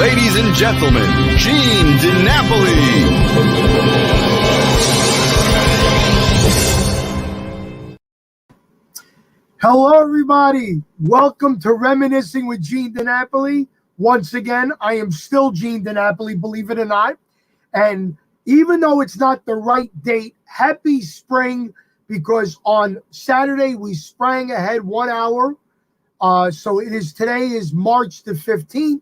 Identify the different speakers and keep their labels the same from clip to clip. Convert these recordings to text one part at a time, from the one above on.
Speaker 1: Ladies and gentlemen, Gene DiNapoli.
Speaker 2: Hello, everybody. Welcome to Reminiscing with Gene DiNapoli. Once again, I am still Gene DiNapoli, believe it or not. And even though it's not the right date, happy spring, because on Saturday we sprang ahead 1 hour. So today is March the 15th.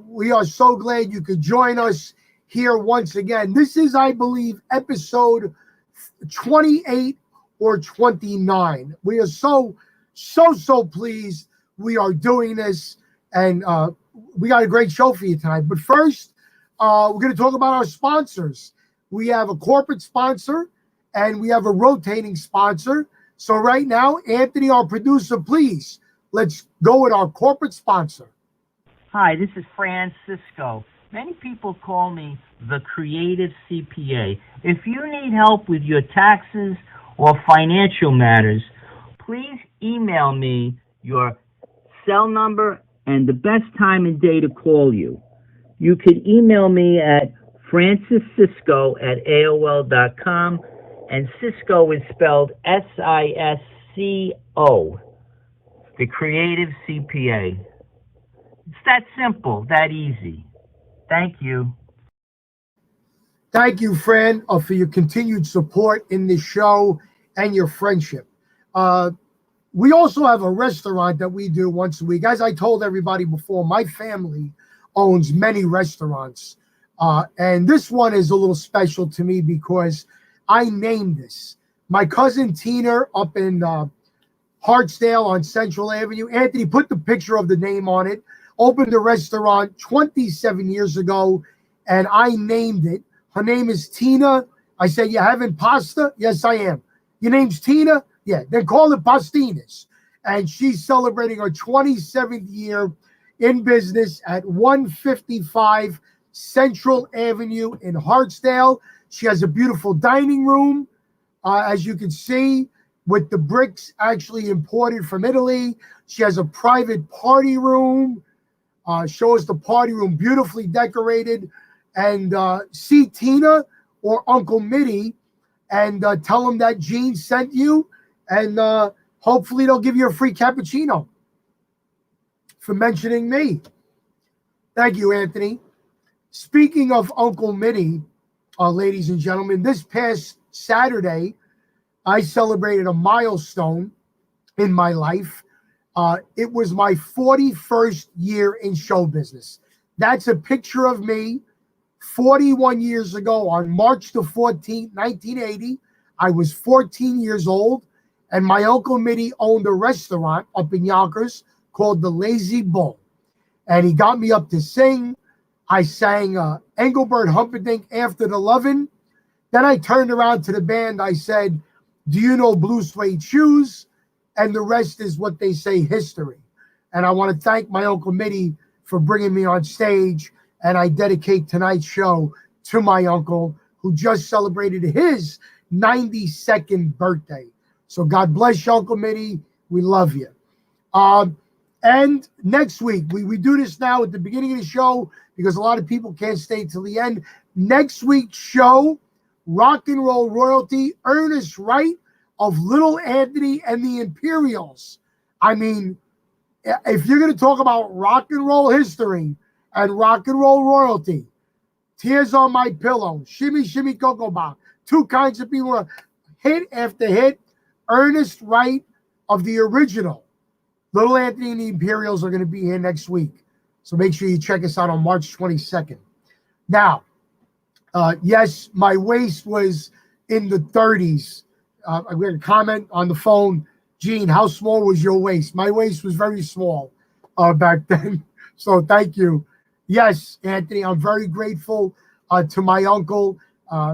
Speaker 2: We are so glad you could join us here once again. This is, I believe, episode 28 or 29. We are so pleased we are doing this, and we got a great show for you tonight. But first, we're going to talk about our sponsors. We have a corporate sponsor, and we have a rotating sponsor. So right now, Anthony, our producer, please, let's go with our corporate sponsor.
Speaker 3: Hi, this is Francisco. Many people call me the Creative CPA. If you need help with your taxes or financial matters, please email me your cell number and the best time and day to call you. You could email me at franciscisco@aol.com, and Cisco is spelled SISCO, the Creative CPA. It's that simple, that easy. Thank you.
Speaker 2: Thank you, Fran, for your continued support in this show and your friendship. We also have a restaurant that we do once a week. As I told everybody before, my family owns many restaurants. And this one is a little special to me because I named this. My cousin Tina up in Hartsdale on Central Avenue. Anthony, put the picture of the name on it. Opened a restaurant 27 years ago, and I named it. Her name is Tina. I said, "You having pasta?" "Yes, I am." "Your name's Tina?" "Yeah." "Then call it Pastinas." And she's celebrating her 27th year in business at 155 Central Avenue in Hartsdale. She has a beautiful dining room, as you can see, with the bricks actually imported from Italy. She has a private party room. Shows the party room beautifully decorated. And see Tina or Uncle Mitty and tell them that Gene sent you, and hopefully they'll give you a free cappuccino for mentioning me. Thank you, Anthony. Speaking of Uncle Mitty, ladies and gentlemen, this past Saturday, I celebrated a milestone in my life. It was my 41st year in show business. That's a picture of me 41 years ago on March the 14th, 1980. I was 14 years old, and my Uncle Mitty owned a restaurant up in Yonkers called the Lazy Bull. And he got me up to sing. I sang Engelbert Humperdinck, After the Lovin'. Then I turned around to the band. I said, "Do you know Blue Suede Shoes?" And the rest is what they say, history. And I want to thank my Uncle Mitty for bringing me on stage. And I dedicate tonight's show to my uncle, who just celebrated his 92nd birthday. So God bless you, Uncle Mitty. We love you. And next week, we do this now at the beginning of the show because a lot of people can't stay till the end. Next week's show, rock and roll royalty, Ernest Wright of Little Anthony and the Imperials. I mean, if you're going to talk about rock and roll history and rock and roll royalty, Tears on My Pillow, Shimmy Shimmy Cocoa Bob, two kinds of people, hit after hit. Ernest Wright of the original Little Anthony and the Imperials are going to be here next week. So make sure you check us out on March 22nd. Now, yes, my waist was in the 30s. I got a comment on the phone. "Gene, how small was your waist?" My waist was very small back then. So thank you. Yes, Anthony, I'm very grateful to my uncle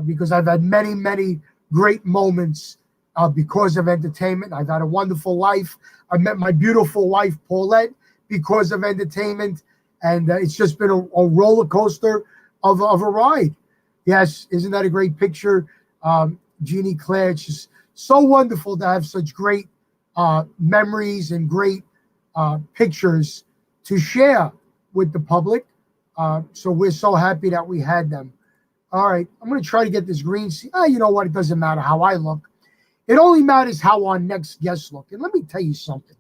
Speaker 2: because I've had many, many great moments because of entertainment. I've had a wonderful life. I met my beautiful wife, Paulette, because of entertainment. And it's just been a roller coaster of a ride. Yes, isn't that a great picture? Jeannie Claire, it's just so wonderful to have such great memories and great pictures to share with the public. So we're so happy that we had them. All right, I'm going to try to get this green. You know what? It doesn't matter how I look. It only matters how our next guests look. And let me tell you something.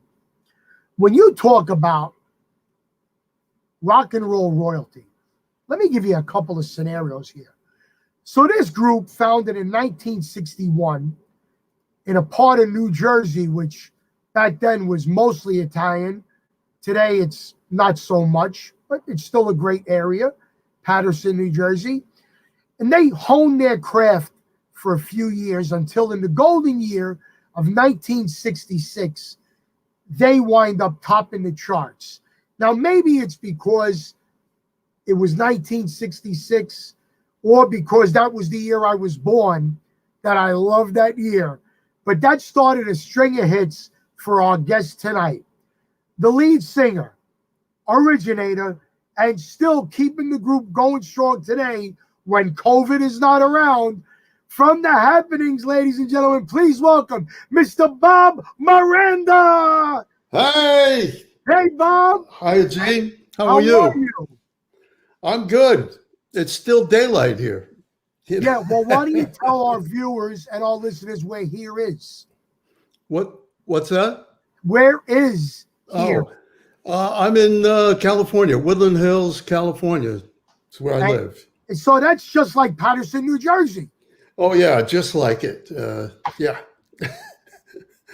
Speaker 2: When you talk about rock and roll royalty, let me give you a couple of scenarios here. So this group, founded in 1961 in a part of New Jersey, which back then was mostly Italian. Today it's not so much, but it's still a great area, Paterson, New Jersey. And they honed their craft for a few years until in the golden year of 1966, they wind up topping the charts. Now, maybe it's because it was 1966 or because that was the year I was born that I love that year. But that started a string of hits for our guest tonight. The lead singer, originator, and still keeping the group going strong today when COVID is not around. From the Happenings, ladies and gentlemen, please welcome Mr. Bob Miranda.
Speaker 4: Hey.
Speaker 2: Hey, Bob.
Speaker 4: Hi, Gene. How are you? I'm good. It's still daylight here.
Speaker 2: Yeah, well, why don't you tell our viewers and our listeners where here is?
Speaker 4: What's that?
Speaker 2: Where is here?
Speaker 4: I'm in California, Woodland Hills, California. It's where I live.
Speaker 2: So that's just like Paterson, New Jersey.
Speaker 4: Oh, yeah, just like it. Yeah.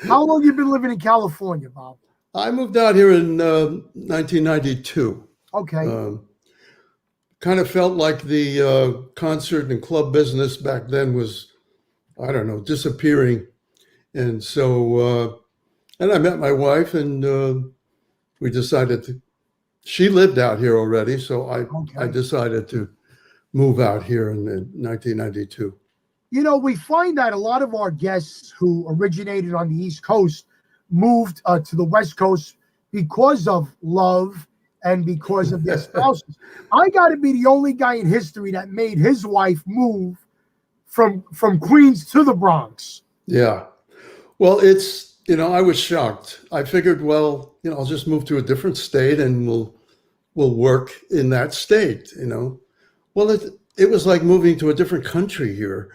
Speaker 2: How long you been living in California, Bob?
Speaker 4: I moved out here in 1992.
Speaker 2: Okay.
Speaker 4: Kind of felt like the concert and club business back then was, I don't know, disappearing. And so, and I met my wife and we decided she lived out here already. So I decided to move out here in 1992.
Speaker 2: You know, we find that a lot of our guests who originated on the East Coast moved to the West Coast because of love and because of their spouses. I got to be the only guy in history that made his wife move from Queens to the Bronx.
Speaker 4: Yeah. Well, it's, I was shocked. I figured, well, I'll just move to a different state and we'll work in that state, Well, it was like moving to a different country here.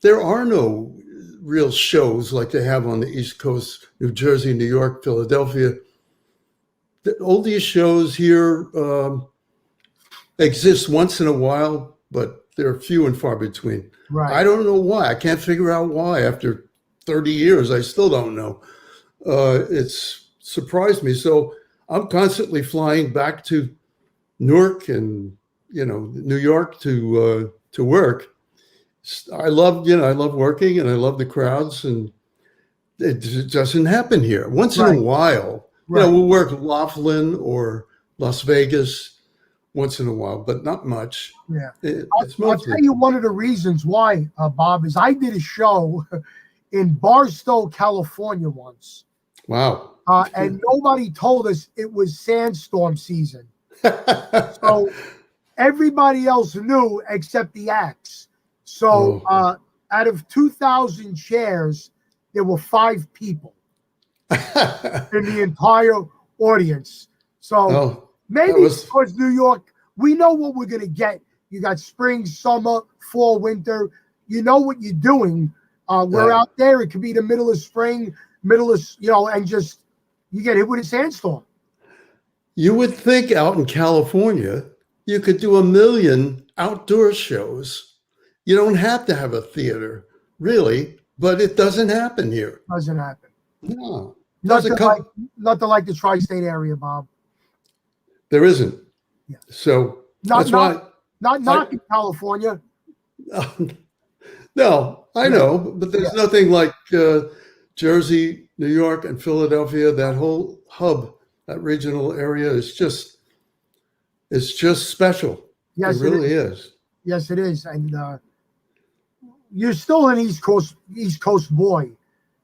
Speaker 4: There are no real shows like they have on the East Coast, New Jersey, New York, Philadelphia. All these shows here exist once in a while, but they're few and far between.
Speaker 2: Right.
Speaker 4: I don't know why. I can't figure out why. After 30 years, I still don't know. It's surprised me. So I'm constantly flying back to Newark and New York to work. I love working and I love the crowds, and it doesn't happen here. Once in a while, we'll work Laughlin or Las Vegas once in a while, but not much.
Speaker 2: Yeah.
Speaker 4: I'll
Speaker 2: tell you one of the reasons why, Bob, is I did a show in Barstow, California once.
Speaker 4: Wow.
Speaker 2: And nobody told us it was sandstorm season. So everybody else knew except the acts. So out of 2,000 chairs, there were 5 people in the entire audience. So maybe because New York, we know what we're going to get. You got spring, summer, fall, winter. You know what you're doing. We're out there. It could be the middle of spring, and just you get hit with a sandstorm.
Speaker 4: You would think out in California, you could do 1 million outdoor shows. You don't have to have a theater, really, but it doesn't happen here.
Speaker 2: Doesn't happen.
Speaker 4: No.
Speaker 2: Nothing like the tri-state area, Bob.
Speaker 4: There isn't.
Speaker 2: Yeah.
Speaker 4: So
Speaker 2: not knocking California.
Speaker 4: No, I know, but there's nothing like Jersey, New York, and Philadelphia. That whole hub, that regional area is just special.
Speaker 2: Yes,
Speaker 4: it really is.
Speaker 2: Yes, it is. And you're still an East Coast boy,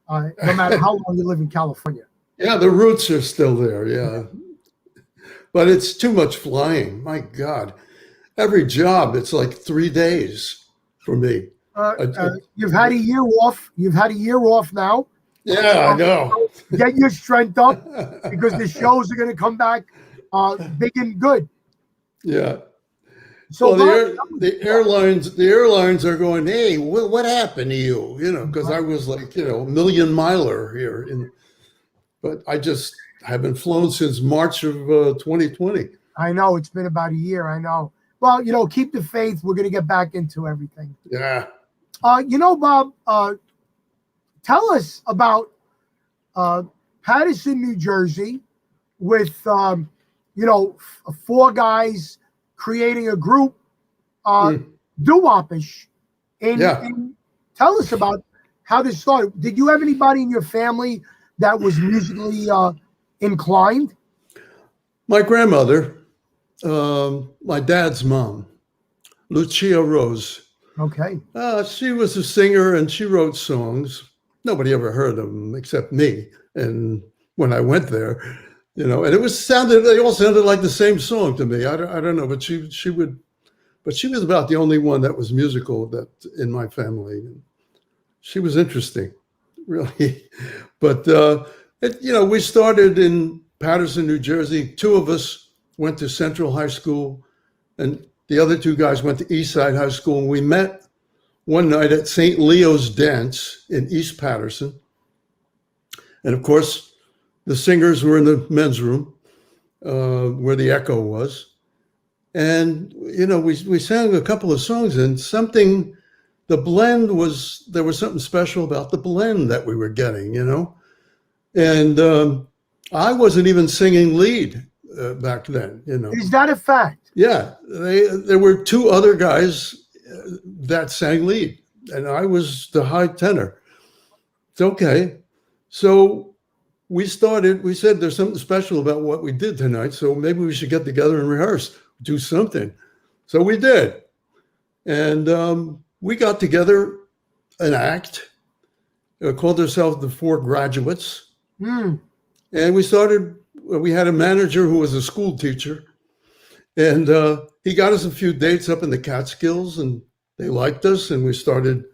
Speaker 2: no matter how long you live in California.
Speaker 4: Yeah, the roots are still there. Yeah. But it's too much flying. My God. Every job, it's like 3 days for me.
Speaker 2: You've had a year off. You've had a year off now.
Speaker 4: Yeah, I know.
Speaker 2: Get your strength up because the shows are going to come back big and good.
Speaker 4: Yeah.
Speaker 2: So
Speaker 4: Well,
Speaker 2: Bob,
Speaker 4: the airlines are going, hey, what happened to you? You know, because I was like, you know, a million miler here, but I just haven't flown since March of 2020.
Speaker 2: I know it's been about a year. I know. Well, keep the faith. We're gonna get back into everything.
Speaker 4: Yeah.
Speaker 2: Bob, tell us about Paterson, New Jersey, with four guys creating a group, doo-wopish. And tell us about how this started. Did you have anybody in your family that was musically inclined?
Speaker 4: My grandmother, my dad's mom, Lucia Rose.
Speaker 2: Okay.
Speaker 4: She was a singer and she wrote songs. Nobody ever heard of them except me. And when I went there, and they all sounded like the same song to me. I don't know, but she was about the only one that was musical that in my family. She was interesting, really. But we started in Paterson, New Jersey. Two of us went to Central High School, and the other two guys went to Eastside High School. And we met one night at St. Leo's Dance in East Paterson. And of course, the singers were in the men's room where the Echo was. And, we sang a couple of songs, and there was something special about the blend that we were getting, And I wasn't even singing lead back then,
Speaker 2: Is that a fact?
Speaker 4: Yeah, there were two other guys that sang lead, and I was the high tenor. It's okay. So we said there's something special about what we did tonight, so maybe we should get together and rehearse, do something. So we did. And we got together an act, called ourselves the Four Graduates. And we had a manager who was a school teacher, and he got us a few dates up in the Catskills, and they liked us, and we started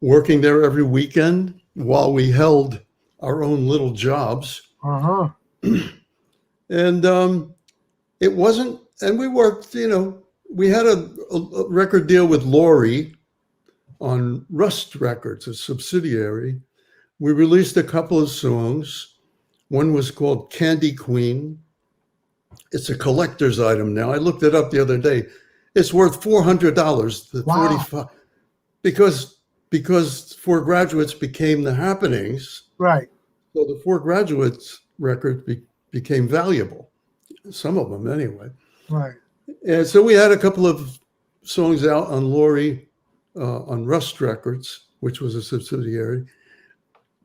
Speaker 4: working there every weekend while we held our own little jobs.
Speaker 2: Uh-huh.
Speaker 4: And it wasn't, and we worked, we had a record deal with Laurie on Rust Records, a subsidiary. We released a couple of songs. One was called Candy Queen. It's a collector's item now. I looked it up the other day. It's worth $400. The
Speaker 2: Wow.
Speaker 4: 45 because Four Graduates became the Happenings.
Speaker 2: Right.
Speaker 4: So the Four Graduates record became valuable. Some of them anyway.
Speaker 2: Right.
Speaker 4: And so we had a couple of songs out on Laurie on Rust Records, which was a subsidiary.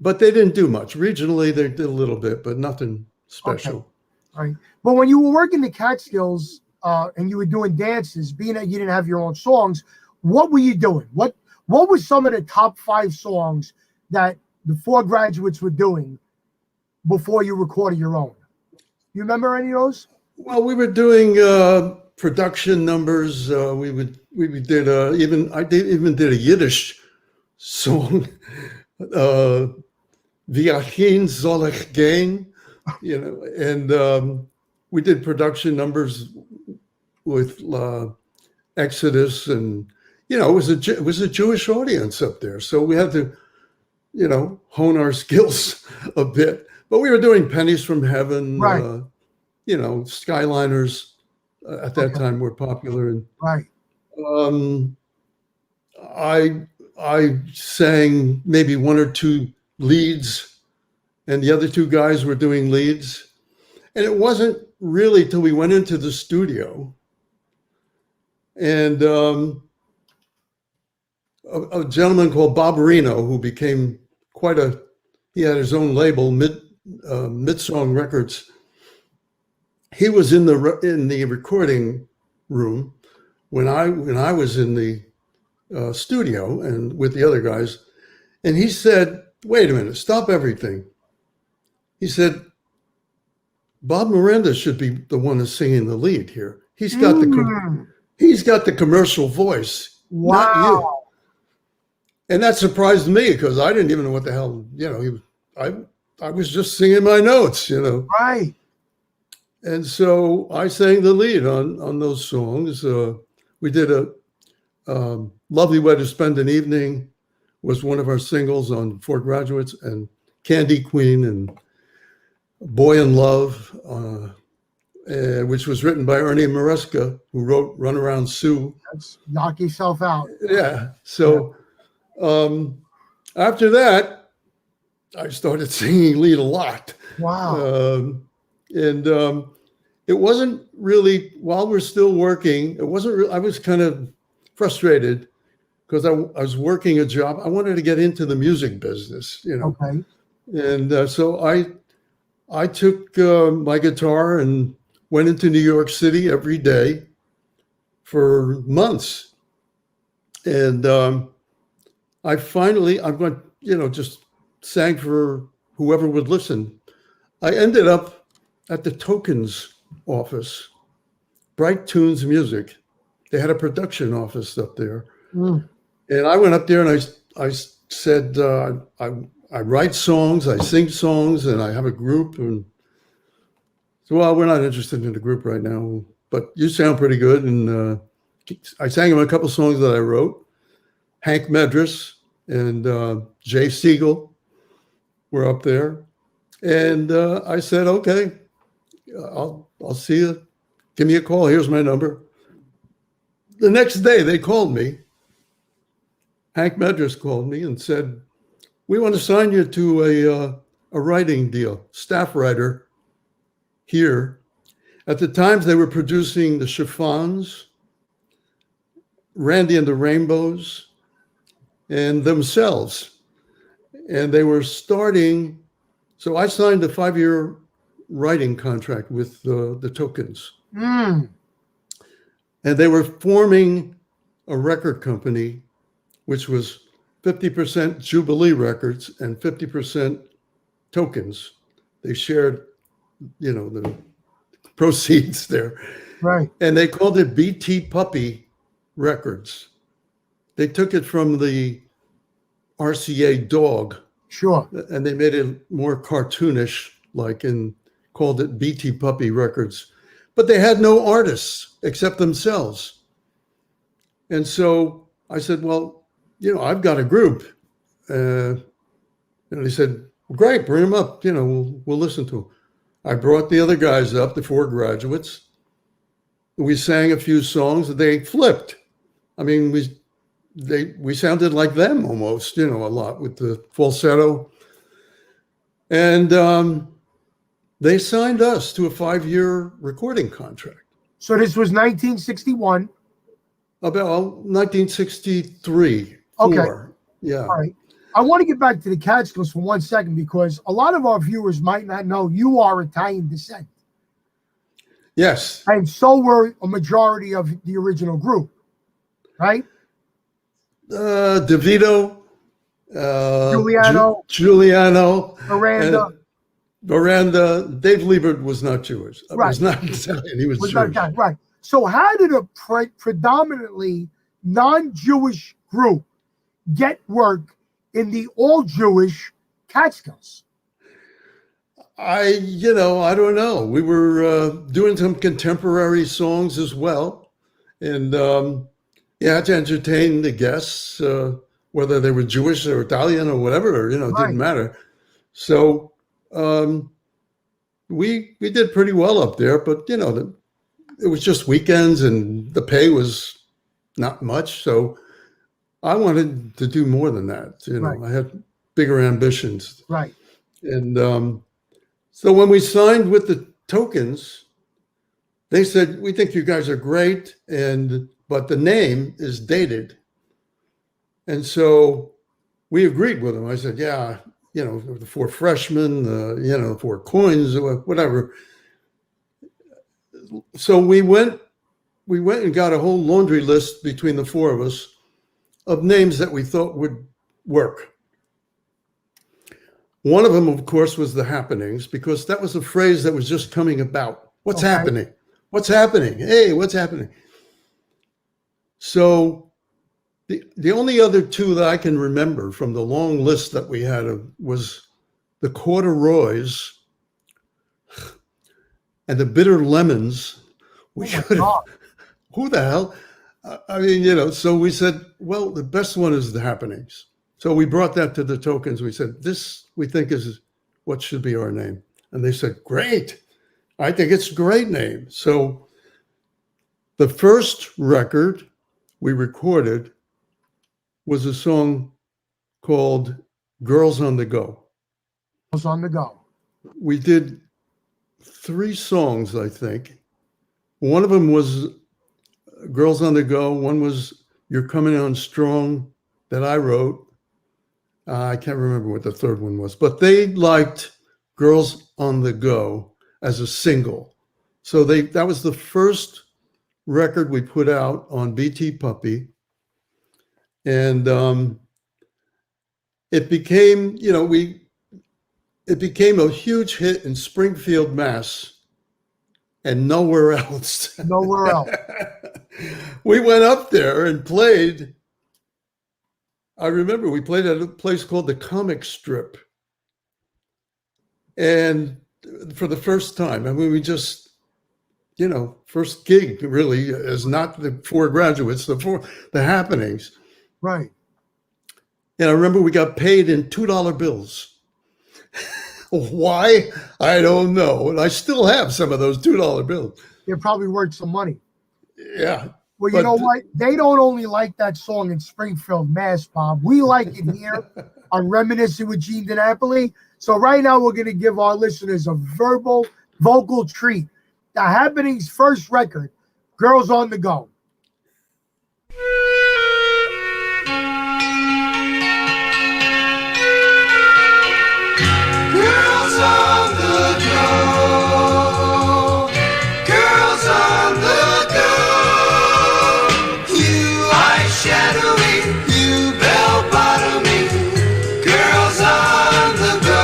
Speaker 4: But they didn't do much. Regionally, they did a little bit, but nothing special.
Speaker 2: Okay. Right. But when you were working the Catskills and you were doing dances, being that you didn't have your own songs, what were you doing? What were some of the top 5 songs that the Four Graduates were doing before you recorded your own? You remember any of those?
Speaker 4: Well, we were doing production numbers. I even did a Yiddish song. Viachin soll ich gehen, and we did production numbers with Exodus, and it was a Jewish audience up there, so we had to hone our skills a bit. But we were doing Pennies from Heaven,
Speaker 2: right.
Speaker 4: Skyliners at that time were popular, and
Speaker 2: right.
Speaker 4: I sang maybe one or two leads, and the other two guys were doing leads. And it wasn't really till we went into the studio, and a gentleman called Bob Miranda, who became he had his own label, Mid-Song Records. He was in the recording room when I was in the studio and with the other guys, and he said, "Wait a minute, stop everything." He said, "Bob Miranda should be the one that's singing the lead here. He's got the commercial voice, not you." And that surprised me because I didn't even know what the hell, I was just singing my notes,
Speaker 2: Right.
Speaker 4: And so I sang the lead on those songs. We did a Lovely Way to Spend an Evening was one of our singles on Four Graduates, and Candy Queen and Boy in Love, which was written by Ernie Maresca, who wrote Run Around Sue.
Speaker 2: That's knock yourself out.
Speaker 4: Yeah. So after that, I started singing lead a lot.
Speaker 2: Wow.
Speaker 4: It wasn't really, while we're still working, it wasn't really, I was kind of frustrated because I was working a job. I wanted to get into the music business, you know.
Speaker 2: Okay.
Speaker 4: And so I took my guitar and went into New York City every day for months. And I went, you know, just sang for whoever would listen. I ended up at the Tokens office, Bright Tunes Music. They had a production office up there.
Speaker 2: Mm.
Speaker 4: And I went up there and I said, I write songs, I sing songs, and I have a group. And so, well, we're not interested in the group right now, but you sound pretty good. And I sang him a couple songs that I wrote. Hank Medris and Jay Siegel were up there. And I said, okay, I'll see you. Give me a call. Here's my number. The next day they called me. Hank Medris called me and said, we want to sign you to a writing deal, staff writer here. At the times they were producing the Chiffons, Randy and the Rainbows, and themselves. And they were starting, so I signed a 5-year writing contract with the Tokens.
Speaker 2: Mm.
Speaker 4: And they were forming a record company, which was 50% Jubilee Records and 50% Tokens. They shared, you know, the proceeds there.
Speaker 2: Right.
Speaker 4: And they called it BT Puppy Records. They took it from the RCA Dog.
Speaker 2: Sure.
Speaker 4: And they made it more cartoonish, like, and called it BT Puppy Records. But they had no artists except themselves. And so I said, well, you know, I've got a group. And they said, well, great, bring them up. You know, we'll listen to them. I brought the other guys up, the Four Graduates. We sang a few songs and they flipped. I mean, we sounded like them almost, you know, a lot with the falsetto. And they signed us to a 5-year recording contract.
Speaker 2: So this was 1961.
Speaker 4: About 1963.
Speaker 2: Okay.
Speaker 4: 4. Yeah.
Speaker 2: All right. I want to get back to the Catskills for 1 second because a lot of our viewers might not know you are Italian descent.
Speaker 4: Yes.
Speaker 2: And so were a majority of the original group, right?
Speaker 4: DeVito,
Speaker 2: Giuliano,
Speaker 4: Miranda. Dave Liebert was not Jewish.
Speaker 2: Right.
Speaker 4: Was not Italian. He was Jewish.
Speaker 2: Right. So how did a predominantly non-Jewish group get work in the all-Jewish Catskills?
Speaker 4: I don't know. We were doing some contemporary songs as well. And you had to entertain the guests, whether they were Jewish or Italian or whatever, it didn't matter. So we did pretty well up there, but, it was just weekends and the pay was not much. So I wanted to do more than that.
Speaker 2: Right.
Speaker 4: I had bigger ambitions.
Speaker 2: Right.
Speaker 4: And so when we signed with the Tokens, they said, we think you guys are great, but the name is dated. And so we agreed with them. I said, yeah, the Four Freshmen, the Four Coins, or whatever. So we went and got a whole laundry list between the four of us of names that we thought would work. One of them, of course, was the Happenings, because that was a phrase that was just coming about. What's happening? What's happening? Hey, what's happening? So the only other two that I can remember from the long list that we had was the Corduroys and the Bitter Lemons. Who the hell? I mean, so we said, well, the best one is the Happenings. So we brought that to the Tokens. We said, this we think is what should be our name. And they said, great. I think it's a great name. So the first record we recorded was a song called Girls on the Go.
Speaker 2: Girls on the Go.
Speaker 4: We did 3 songs, I think. One of them was Girls on the Go. One was You're Coming On Strong that I wrote. I can't remember what the third one was, but they liked Girls on the Go as a single. So that was the first record we put out on BT Puppy. And it became, it became a huge hit in Springfield, Mass, and nowhere else.
Speaker 2: Nowhere else.
Speaker 4: We went up there and played. I remember we played at a place called the Comic Strip. And for the first time, I mean, we just, first gig really is not the 4 graduates, the Happenings.
Speaker 2: Right.
Speaker 4: And I remember we got paid in $2 bills. Why? I don't know. And I still have some of those $2 bills.
Speaker 2: They're probably worth some money.
Speaker 4: Yeah.
Speaker 2: Well, you know what? They don't only like that song in Springfield, Mass, Bob. We like it here on Reminiscing with Gene DiNapoli. So right now we're going to give our listeners a vocal treat. The Happenings' first record, Girls on the Go.
Speaker 5: Girls on the go, girls on the go. You eye-shadowing, you bell-bottoming, girls on the go.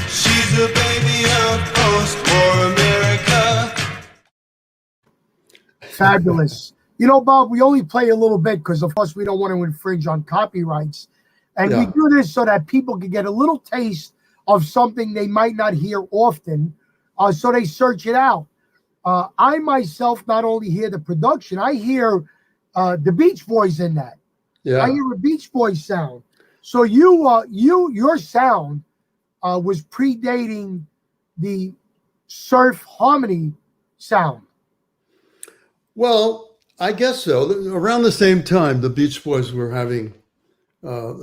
Speaker 5: She's a baby of post-war America.
Speaker 2: Fabulous. Bob, we only play a little bit because, of course, we don't want to infringe on copyrights. And we do this so that people can get a little taste of something they might not hear often, so they search it out. I myself not only hear the production, I hear the Beach Boys in that.
Speaker 4: Yeah.
Speaker 2: I hear a Beach Boys sound. So your sound was predating the surf harmony sound.
Speaker 4: Well, I guess so. Around the same time, the Beach Boys were having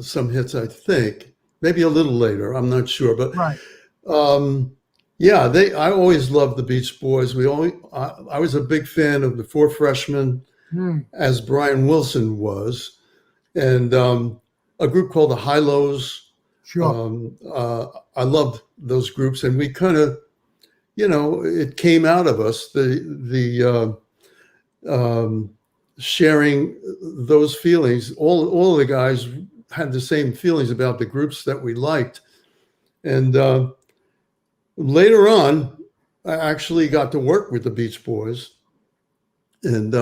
Speaker 4: some hits, I think. Maybe a little later. I'm not sure. But
Speaker 2: Right.
Speaker 4: I always loved the Beach Boys. I was a big fan of the 4 Freshmen, as Brian Wilson was, and a group called the High Lows.
Speaker 2: Sure.
Speaker 4: I loved those groups, and we kind of, it came out of us, the sharing those feelings. All of the guys had the same feelings about the groups that we liked. And later on, I actually got to work with the Beach Boys. And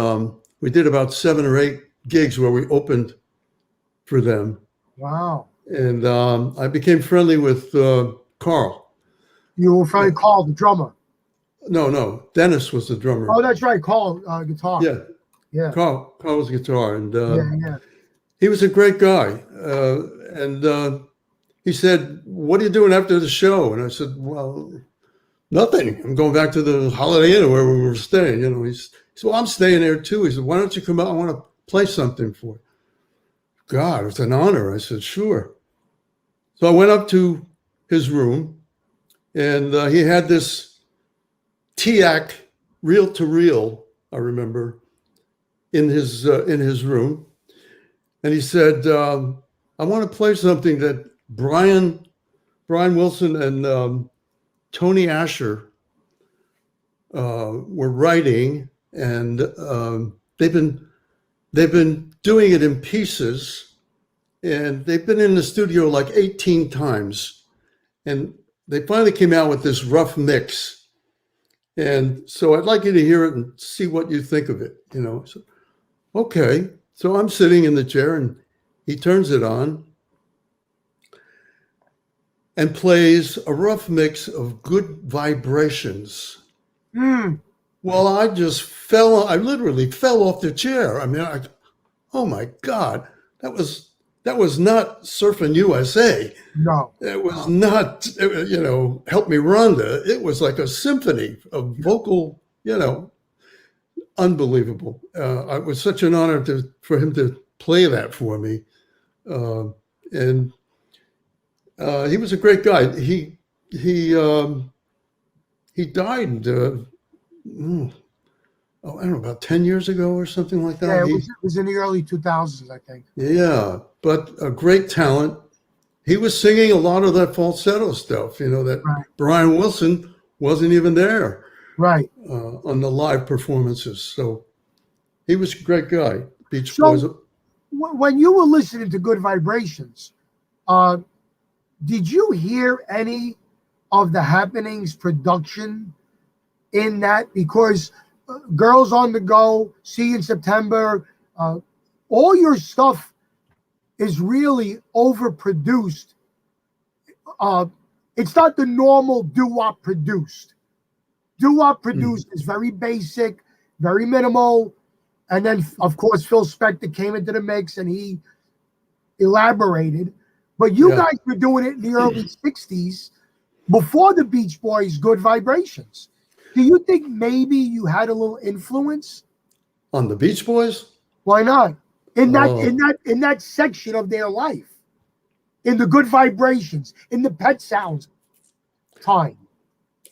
Speaker 4: we did about 7 or 8 gigs where we opened for them.
Speaker 2: Wow.
Speaker 4: And I became friendly with Carl.
Speaker 2: You were friendly Carl, the drummer.
Speaker 4: No. Dennis was the drummer.
Speaker 2: Oh, that's right. Carl, guitar.
Speaker 4: Yeah.
Speaker 2: Yeah.
Speaker 4: Carl was guitar. And
Speaker 2: Yeah.
Speaker 4: he was a great guy. And he said, "What are you doing after the show?" And I said, "Well, nothing. I'm going back to the Holiday Inn where we were staying." He said, "Well, I'm staying there too." He said, "Why don't you come out? I want to play something for you." God, it's an honor. I said, "Sure." So I went up to his room, and he had this TIAC reel-to-reel, I remember, in his room. And he said, "I want to play something that Brian Wilson and Tony Asher were writing, and they've been doing it in pieces, and they've been in the studio like 18 times, and they finally came out with this rough mix. And so I'd like you to hear it and see what you think of it." So, okay. So I'm sitting in the chair, and he turns it on and plays a rough mix of Good Vibrations, Well, I literally fell off the chair. I mean, oh my God, that was not Surfing USA.
Speaker 2: No.
Speaker 4: It was not, Help Me Rhonda. It was like a symphony of vocal, unbelievable. It was such an honor for him to play that for me. And he was a great guy. He died, I don't know, about 10 years ago or something like that.
Speaker 2: Yeah, it was in the early 2000s, I think.
Speaker 4: Yeah, but a great talent. He was singing a lot of that falsetto stuff, that
Speaker 2: Right.
Speaker 4: Brian Wilson wasn't even there
Speaker 2: Right.
Speaker 4: on the live performances. So he was a great guy. Beach
Speaker 2: So-
Speaker 4: Boys.
Speaker 2: When you were listening to Good Vibrations, did you hear any of the Happenings production in that? Because Girls on the Go, See You in September, all your stuff is really overproduced. It's not the normal doo-wop produced. Doo-wop produced is very basic, very minimal. And then, of course, Phil Spector came into the mix and he elaborated. But you guys were doing it in the early 60s before the Beach Boys' Good Vibrations. Do you think maybe you had a little influence
Speaker 4: On the Beach Boys?
Speaker 2: Why not? In that section of their life, in the Good Vibrations, in the Pet Sounds time.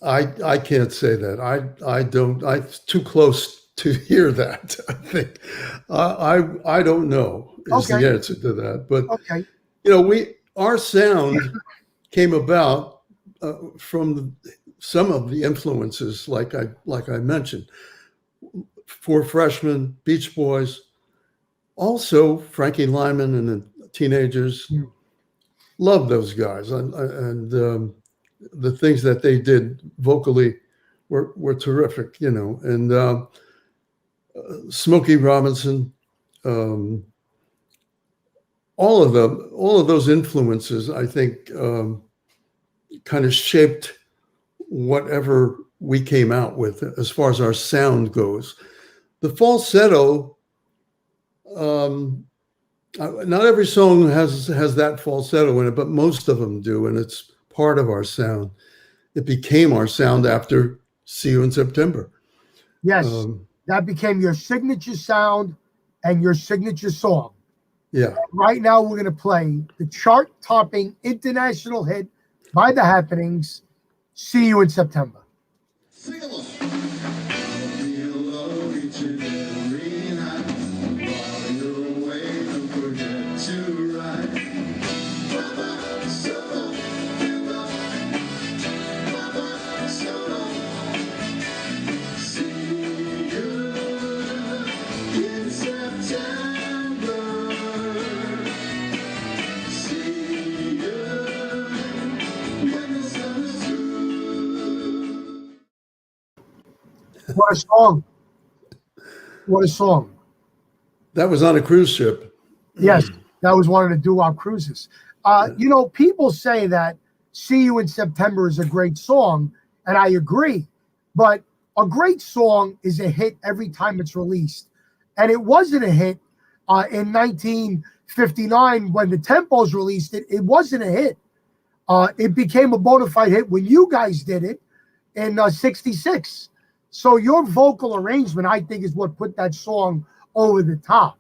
Speaker 4: I can't say that. I don't. I'm too close to hear that. I think I don't know is the answer to that. But
Speaker 2: Okay.
Speaker 4: Our sound came about from some of the influences, like I mentioned, Four Freshmen, Beach Boys, also Frankie Lyman and the Teenagers. Love those guys, and the things that they did vocally were terrific, and Smokey Robinson, all of those influences, I think, kind of shaped whatever we came out with as far as our sound goes. The falsetto, not every song has that falsetto in it, but most of them do, and it's part of our sound. It became our sound after See You in September.
Speaker 2: Yes, that became your signature sound and your signature song.
Speaker 4: Yeah.
Speaker 2: Right now, we're going to play the chart-topping international hit by The Happenings, See You in September.
Speaker 5: Sing along. Feel love each and every night. While you're away, don't forget to write. Papa, so long, Papa, so long. See you in September. See you when the sun is through.
Speaker 2: What a song. What a song.
Speaker 4: That was on a cruise ship.
Speaker 2: Yes, that was one of the doo-wop cruises. People say that See You in September is a great song, and I agree. But a great song is a hit every time it's released. And it wasn't a hit in 1959 when the Tempos released it. It wasn't a hit. It became a bona fide hit when you guys did it in 66. So your vocal arrangement, I think, is what put that song over the top.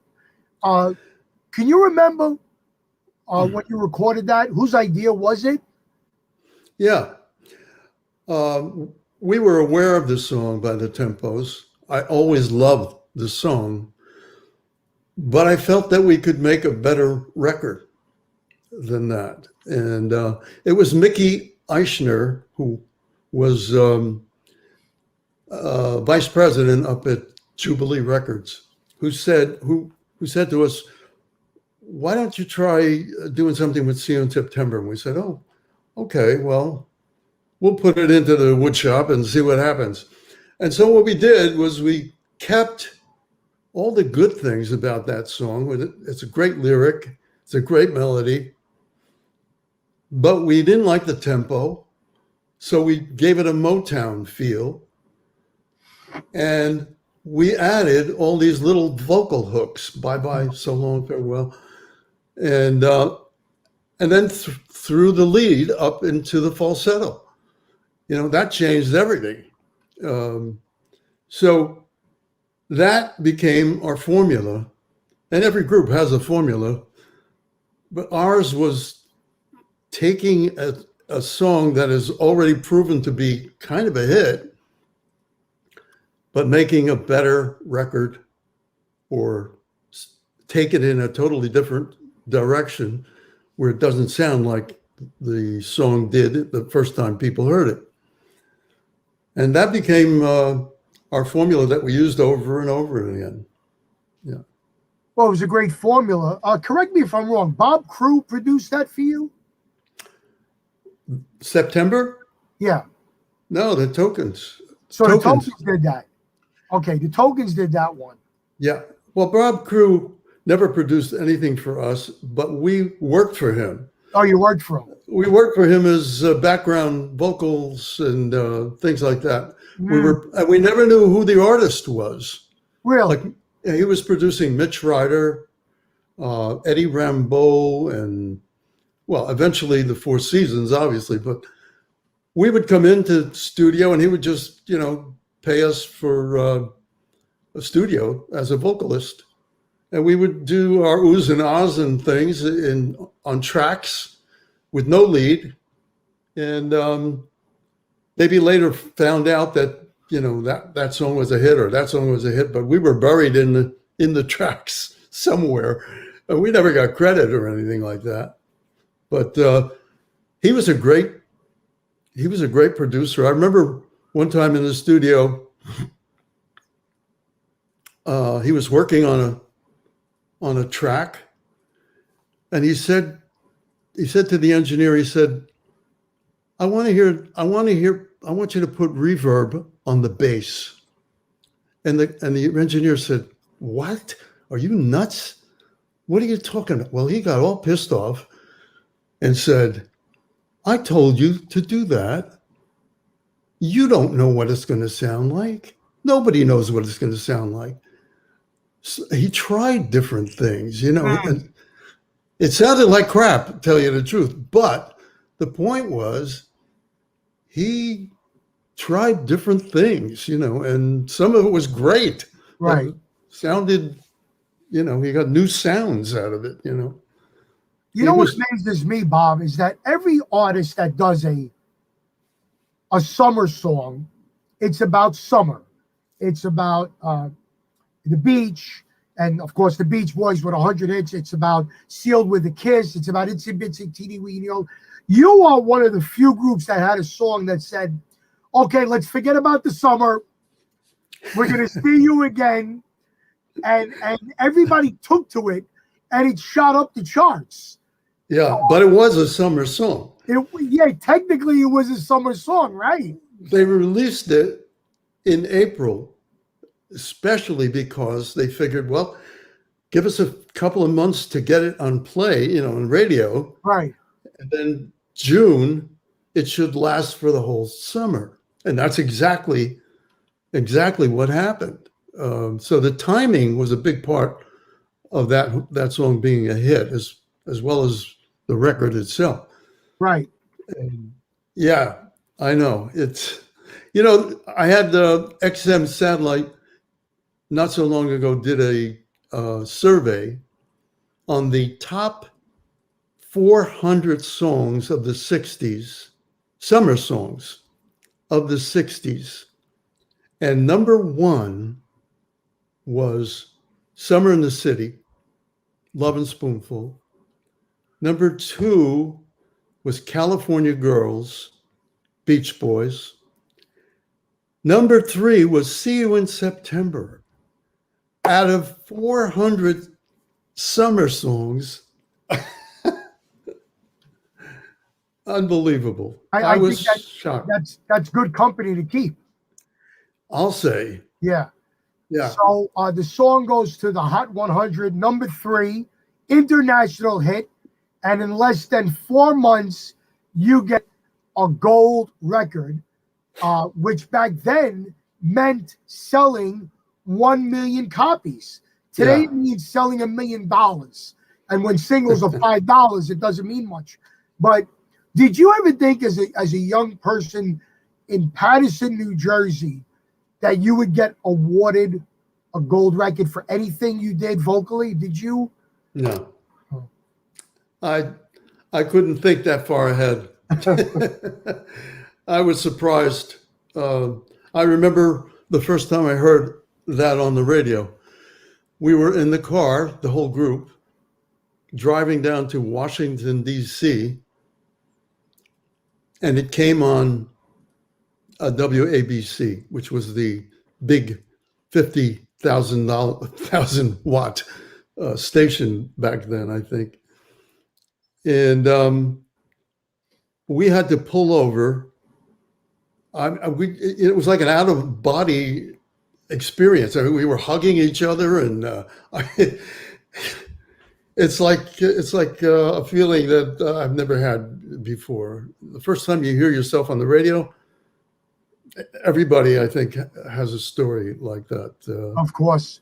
Speaker 2: Can you remember when you recorded that? Whose idea was it?
Speaker 4: Yeah. We were aware of the song by the Tempos. I always loved the song, but I felt that we could make a better record than that. And it was Mickey Eichner, who was vice president up at Jubilee Records, who said to us, "Why don't you try doing something with See You in September?" And we said, "Oh, okay, well, we'll put it into the wood shop and see what happens." And so what we did was we kept all the good things about that song. It's a great lyric, it's a great melody, but we didn't like the tempo, so we gave it a Motown feel. And we added all these little vocal hooks, bye bye, so long, farewell. And then through the lead up into the falsetto. That changed everything. So that became our formula. And every group has a formula. But ours was taking a song that is already proven to be kind of a hit, but making a better record or take it in a totally different direction where it doesn't sound like the song did the first time people heard it. And that became our formula that we used over and over again. Yeah.
Speaker 2: Well, it was a great formula. Correct me if I'm wrong. Bob Crew produced that for you?
Speaker 4: September?
Speaker 2: Yeah.
Speaker 4: No, the Tokens.
Speaker 2: So the Tokens did that. Okay, the Tokens did that one.
Speaker 4: Yeah. Well, Bob Crew never produced anything for us, but we worked for him.
Speaker 2: Oh, you worked for him.
Speaker 4: We worked for him as background vocals and things like that. We never knew who the artist was.
Speaker 2: Really?
Speaker 4: Like he was producing Mitch Ryder, Eddie Rambeau, and eventually the Four Seasons, obviously. But we would come into the studio and he would just, pay us for a studio as a vocalist. And we would do our oohs and ahs and things on tracks with no lead. And maybe later found out that, that song was a hit or that song was a hit, but we were buried in the tracks somewhere. And we never got credit or anything like that. But he was a great producer. I remember one time in the studio, he was working on a track, and he said to the engineer, he said, I want you to put reverb on the bass. And the engineer said, what? Are you nuts? What are you talking about? Well, he got all pissed off and said, I told you to do that. You don't know what it's going to sound like. Nobody knows what it's going to sound like. So he tried different things, and it sounded like crap, to tell you the truth. But the point was he tried different things, and some of it was great.
Speaker 2: Right.
Speaker 4: Sounded, he got new sounds out of it,
Speaker 2: You know what amazes me, Bob, is that every artist that does a summer song, it's about summer. It's about the beach, and of course the Beach Boys with 100 hits. It's about Sealed with a Kiss. It's about Itsy Bitsy Teeny Weeny. You are one of the few groups that had a song that said, okay, let's forget about the summer. We're going to see you again. And everybody took to it, and it shot up the charts.
Speaker 4: Yeah, but it was a summer song.
Speaker 2: Technically it was a summer song, right?
Speaker 4: They released it in April, especially because they figured, well, give us a couple of months to get it on play, on radio.
Speaker 2: Right.
Speaker 4: And then June, it should last for the whole summer. And that's exactly what happened. So the timing was a big part of that song being a hit, as well as the record itself.
Speaker 2: Right.
Speaker 4: Yeah, I know. It's, I had the XM Satellite not so long ago did a survey on the top 400 songs of the 60s, summer songs of the 60s. And number one was Summer in the City, Lovin' Spoonful. Number two was California Girls, Beach Boys. Number three was See You in September. Out of 400 summer songs, unbelievable. I was shocked.
Speaker 2: That's good company to keep.
Speaker 4: I'll say.
Speaker 2: Yeah.
Speaker 4: Yeah.
Speaker 2: So the song goes to the Hot 100, number 3, international hit. And in less than 4 months, you get a gold record, which back then meant selling 1 million copies. Today
Speaker 4: Yeah.
Speaker 2: it means selling $1 million. And when singles are $5, it doesn't mean much. But did you ever think as a young person in Paterson, New Jersey, that you would get awarded a gold record for anything you did vocally? Did you?
Speaker 4: No. I couldn't think that far ahead. I was surprised. I remember the first time I heard that on the radio. We were in the car, the whole group, driving down to Washington, D.C., and it came on a WABC, which was the big 50,000 watt station back then, I think. And we had to pull over. It was like an out of body experience. I mean, we were hugging each other, and it's like a feeling that I've never had before. The first time you hear yourself on the radio, everybody, I think, has a story like that.
Speaker 2: Of course.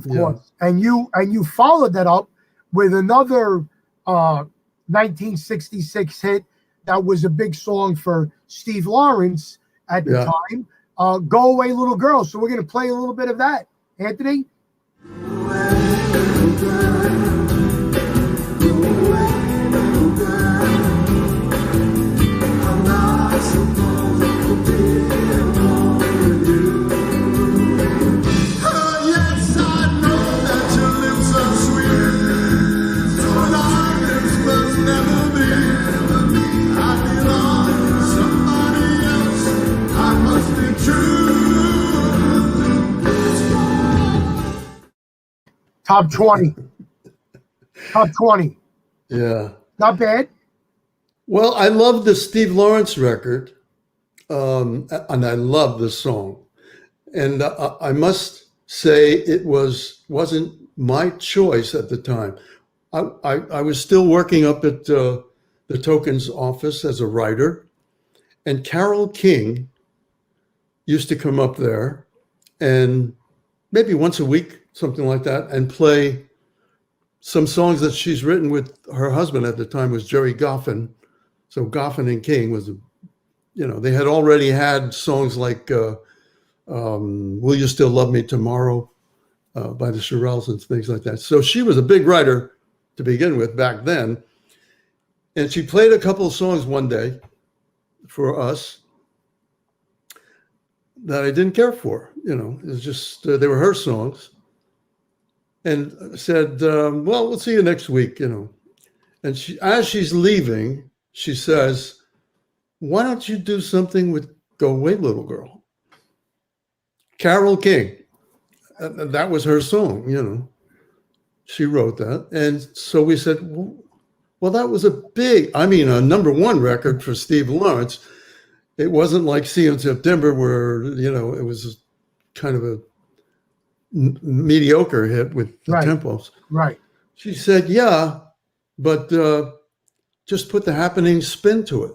Speaker 4: Yeah.
Speaker 2: And you followed that up with another 1966 hit that was a big song for Steve Lawrence at the time. Go Away Little Girl. So we're going to play a little bit of that. Anthony? Top 20. Top 20.
Speaker 4: Yeah.
Speaker 2: Not bad.
Speaker 4: Well, I love the Steve Lawrence record, and I love the song. And I must say it wasn't my choice at the time. I was still working up at the Tokens office as a writer, and Carole King used to come up there, and maybe once a week, something like that, and play some songs that she's written with her husband at the time was Jerry Goffin. So Goffin and King was, they had already had songs like Will You Still Love Me Tomorrow by the Shirelles and things like that. So she was a big writer to begin with back then. And she played a couple of songs one day for us that I didn't care for. It was just, they were her songs. And said, well, we'll see you next week, And as she's leaving, she says, why don't you do something with Go Away Little Girl? Carole King. That was her song, She wrote that. And so we said, well, that was a number one record for Steve Lawrence. It wasn't like See You in September where, it was kind of a mediocre hit with the tempos.
Speaker 2: Right.
Speaker 4: She said, yeah, but just put the happening spin to it.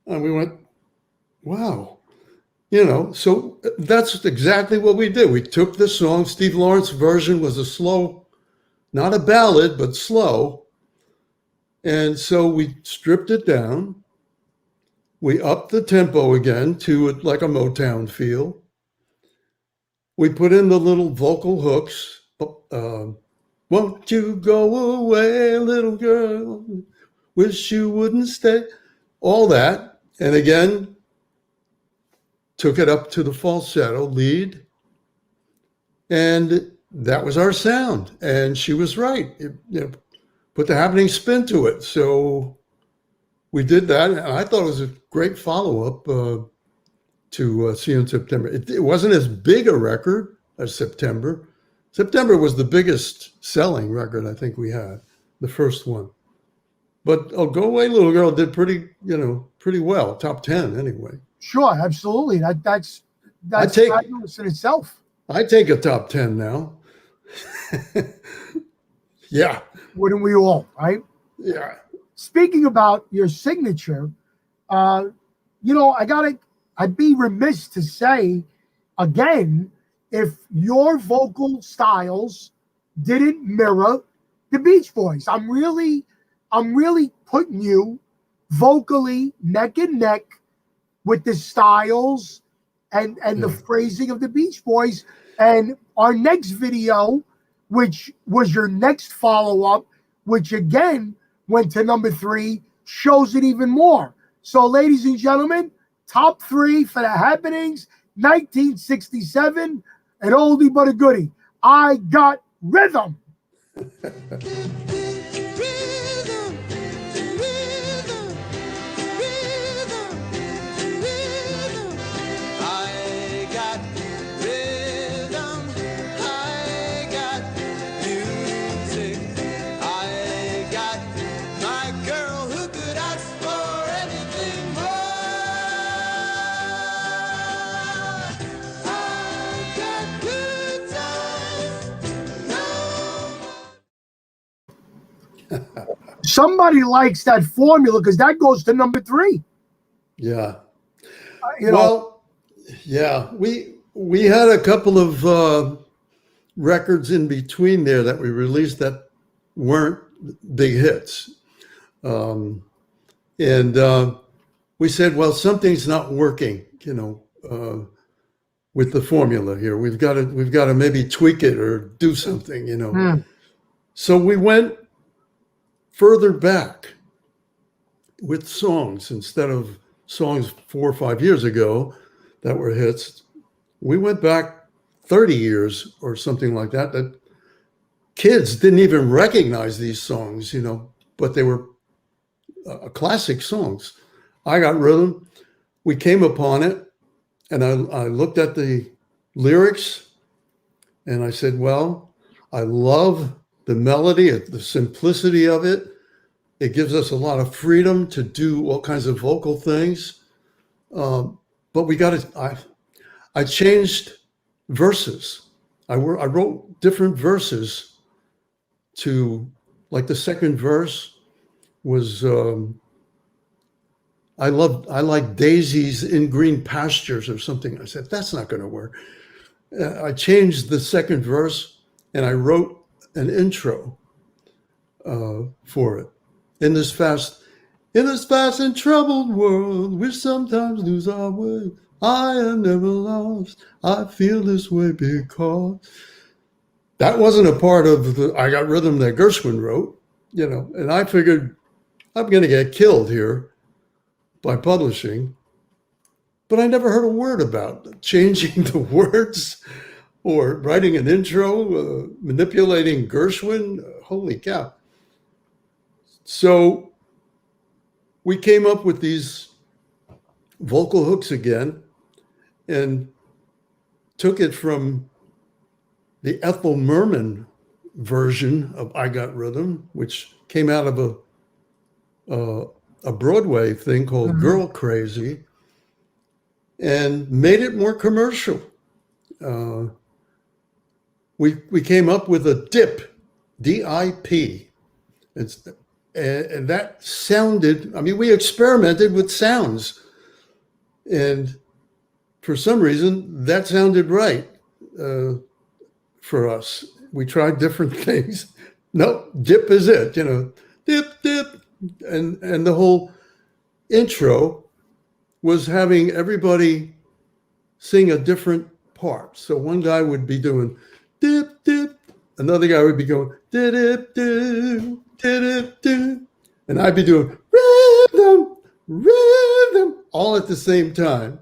Speaker 4: And we went, wow. So that's exactly what we did. We took the song. Steve Lawrence version was a slow, not a ballad, but slow. And so we stripped it down. We upped the tempo again to like a Motown feel. We put in the little vocal hooks. Won't you go away, little girl? Wish you wouldn't stay. All that. And again, took it up to the falsetto lead. And that was our sound. And she was right. Put the happening spin to it. So we did that. And I thought it was a great follow-up to See You in September. It wasn't as big a record as September. September was the biggest selling record I think we had, the first one. But Go Away Little Girl did pretty well, top 10 anyway.
Speaker 2: Sure, absolutely. That's fabulous in itself.
Speaker 4: I take a top 10 now. Yeah.
Speaker 2: Wouldn't we all, right?
Speaker 4: Yeah.
Speaker 2: Speaking about your signature, I'd be remiss to say again, if your vocal styles didn't mirror the Beach Boys. I'm really putting you vocally neck and neck with the styles and the phrasing of the Beach Boys. And our next video, which was your next follow-up, which again went to number 3, shows it even more. So, ladies and gentlemen, top 3 for the happenings, 1967, an oldie but a goodie. I Got Rhythm. Somebody likes that formula because that goes to number 3.
Speaker 4: Yeah.
Speaker 2: Well,
Speaker 4: yeah, we had a couple of records in between there that we released that weren't big hits. And we said, well, something's not working, with the formula here. We've got to maybe tweak it or do something, So we went further back with songs instead of songs 4 or 5 years ago that were hits. We went back 30 years or something like that. That kids didn't even recognize these songs, but they were classic songs. I Got Rhythm. We came upon it, and I looked at the lyrics, and I said, well, I love the melody, the simplicity of it. It gives us a lot of freedom to do all kinds of vocal things. But I changed verses. I wrote different verses to, like the second verse was, I like daisies in green pastures or something. I said, that's not going to work. I changed the second verse and I wrote an intro for it. In this fast and troubled world, we sometimes lose our way. I am never lost. I feel this way because that wasn't a part of the I Got Rhythm that Gershwin wrote, and I figured I'm going to get killed here by publishing, but I never heard a word about changing the words or writing an intro, manipulating Gershwin. Holy cow. So we came up with these vocal hooks again and took it from the Ethel Merman version of I Got Rhythm, which came out of a Broadway thing called Girl Crazy, and made it more commercial. We came up with a dip, D-I-P. And that sounded, we experimented with sounds. And for some reason, that sounded right for us. We tried different things. No, dip is it, dip, dip. And the whole intro was having everybody sing a different part. So one guy would be doing dip, dip. Another guy would be going dip, dip. And I'd be doing rhythm, rhythm, all at the same time.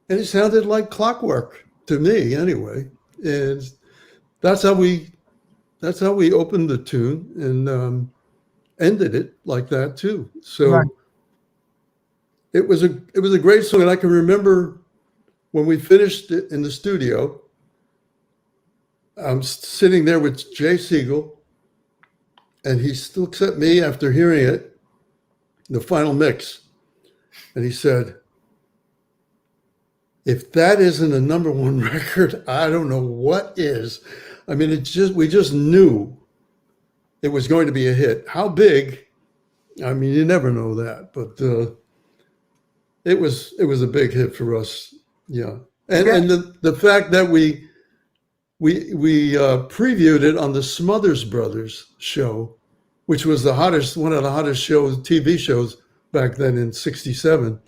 Speaker 4: And it sounded like clockwork to me anyway. And that's how we opened the tune and ended it like that too. So right. It was a great song. And I can remember when we finished it in the studio, I'm sitting there with Jay Siegel, and he looks at me after hearing it, the final mix, and he said, if that isn't a number 1 record, I don't know what is. We just knew it was going to be a hit. How big? You never know that, but it was a big hit for us. Yeah. And the fact that we previewed it on the Smothers Brothers show, which was one of the hottest TV shows back then in '67,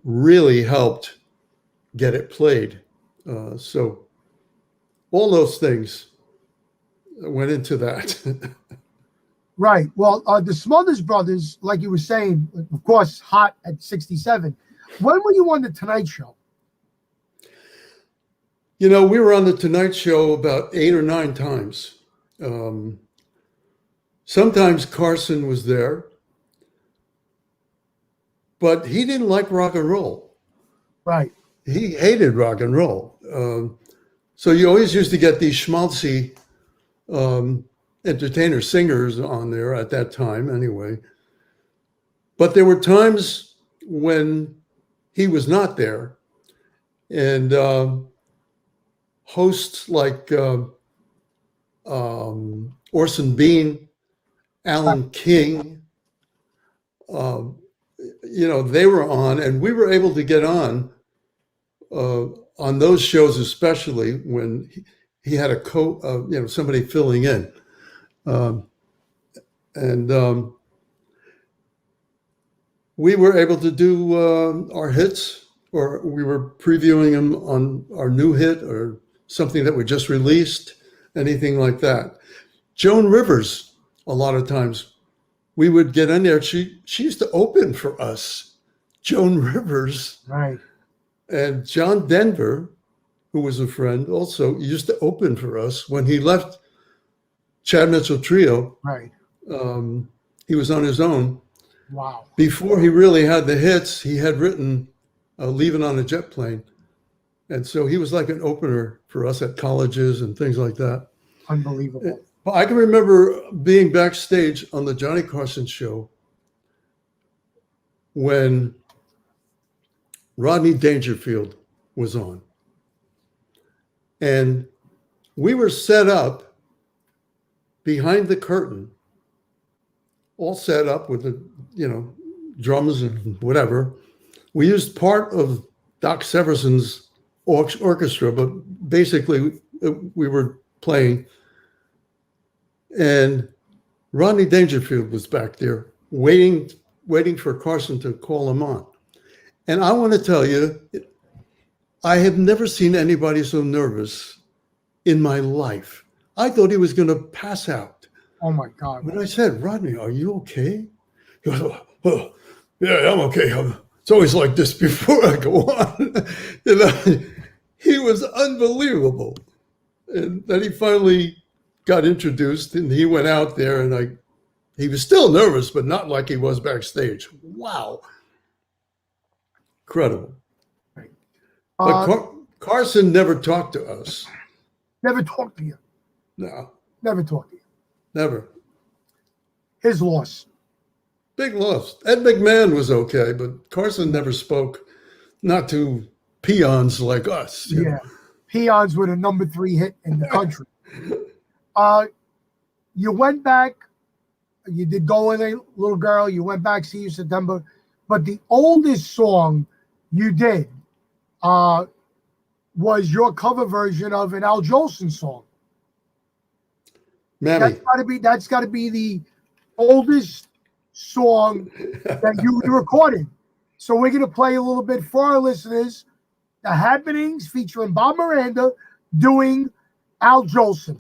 Speaker 4: really helped get it played. So all those things went into that.
Speaker 2: Right. Well, the Smothers Brothers, like you were saying, of course, hot at 67. When were you on the Tonight Show?
Speaker 4: We were on the Tonight Show about 8 or 9 times. Sometimes Carson was there, but he didn't like rock and roll.
Speaker 2: Right.
Speaker 4: He hated rock and roll. So you always used to get these schmaltzy entertainer singers on there at that time anyway. But there were times when he was not there, and hosts like Orson Bean, Alan King, they were on, and we were able to get on those shows, especially when he had somebody filling in. We were able to do our hits, or we were previewing them on our new hit or something that we just released, anything like that. Joan Rivers, a lot of times, we would get in there. She used to open for us, Joan Rivers.
Speaker 2: Right.
Speaker 4: And John Denver, who was a friend, also used to open for us when he left Chad Mitchell Trio.
Speaker 2: Right.
Speaker 4: He was on his own.
Speaker 2: Wow.
Speaker 4: Before he really had the hits, he had written Leaving on a Jet Plane. And so he was like an opener for us at colleges and things like that.
Speaker 2: Unbelievable.
Speaker 4: I can remember being backstage on the Johnny Carson show when Rodney Dangerfield was on. And we were set up behind the curtain, all set up with the, drums and whatever. We used part of Doc Severson's orchestra, but basically we were playing. And Rodney Dangerfield was back there waiting for Carson to call him on. And I want to tell you, I have never seen anybody so nervous in my life. I thought he was going to pass out.
Speaker 2: Oh my God.
Speaker 4: When I said, Rodney, are you okay? He goes, oh, yeah, I'm okay. It's always like this before I go on. He was unbelievable. And then he finally got introduced, and he went out there, and he was still nervous, but not like he was backstage. Wow. Incredible.
Speaker 2: Right.
Speaker 4: But Carson never talked to us.
Speaker 2: Never talked to you.
Speaker 4: No.
Speaker 2: Never talked to you.
Speaker 4: Never.
Speaker 2: His loss.
Speaker 4: Big loss. Ed McMahon was okay, but Carson never spoke, not to peons like us.
Speaker 2: Yeah. Peons were the number 3 hit in the country. You went back, you did Go In, Little Girl, you went back, See You September, but the oldest song you did was your cover version of an Al Jolson song.
Speaker 4: Mammy.
Speaker 2: That's got to be the oldest song that you recorded. So we're going to play a little bit for our listeners, The Happenings featuring Bob Miranda doing Al Jolson.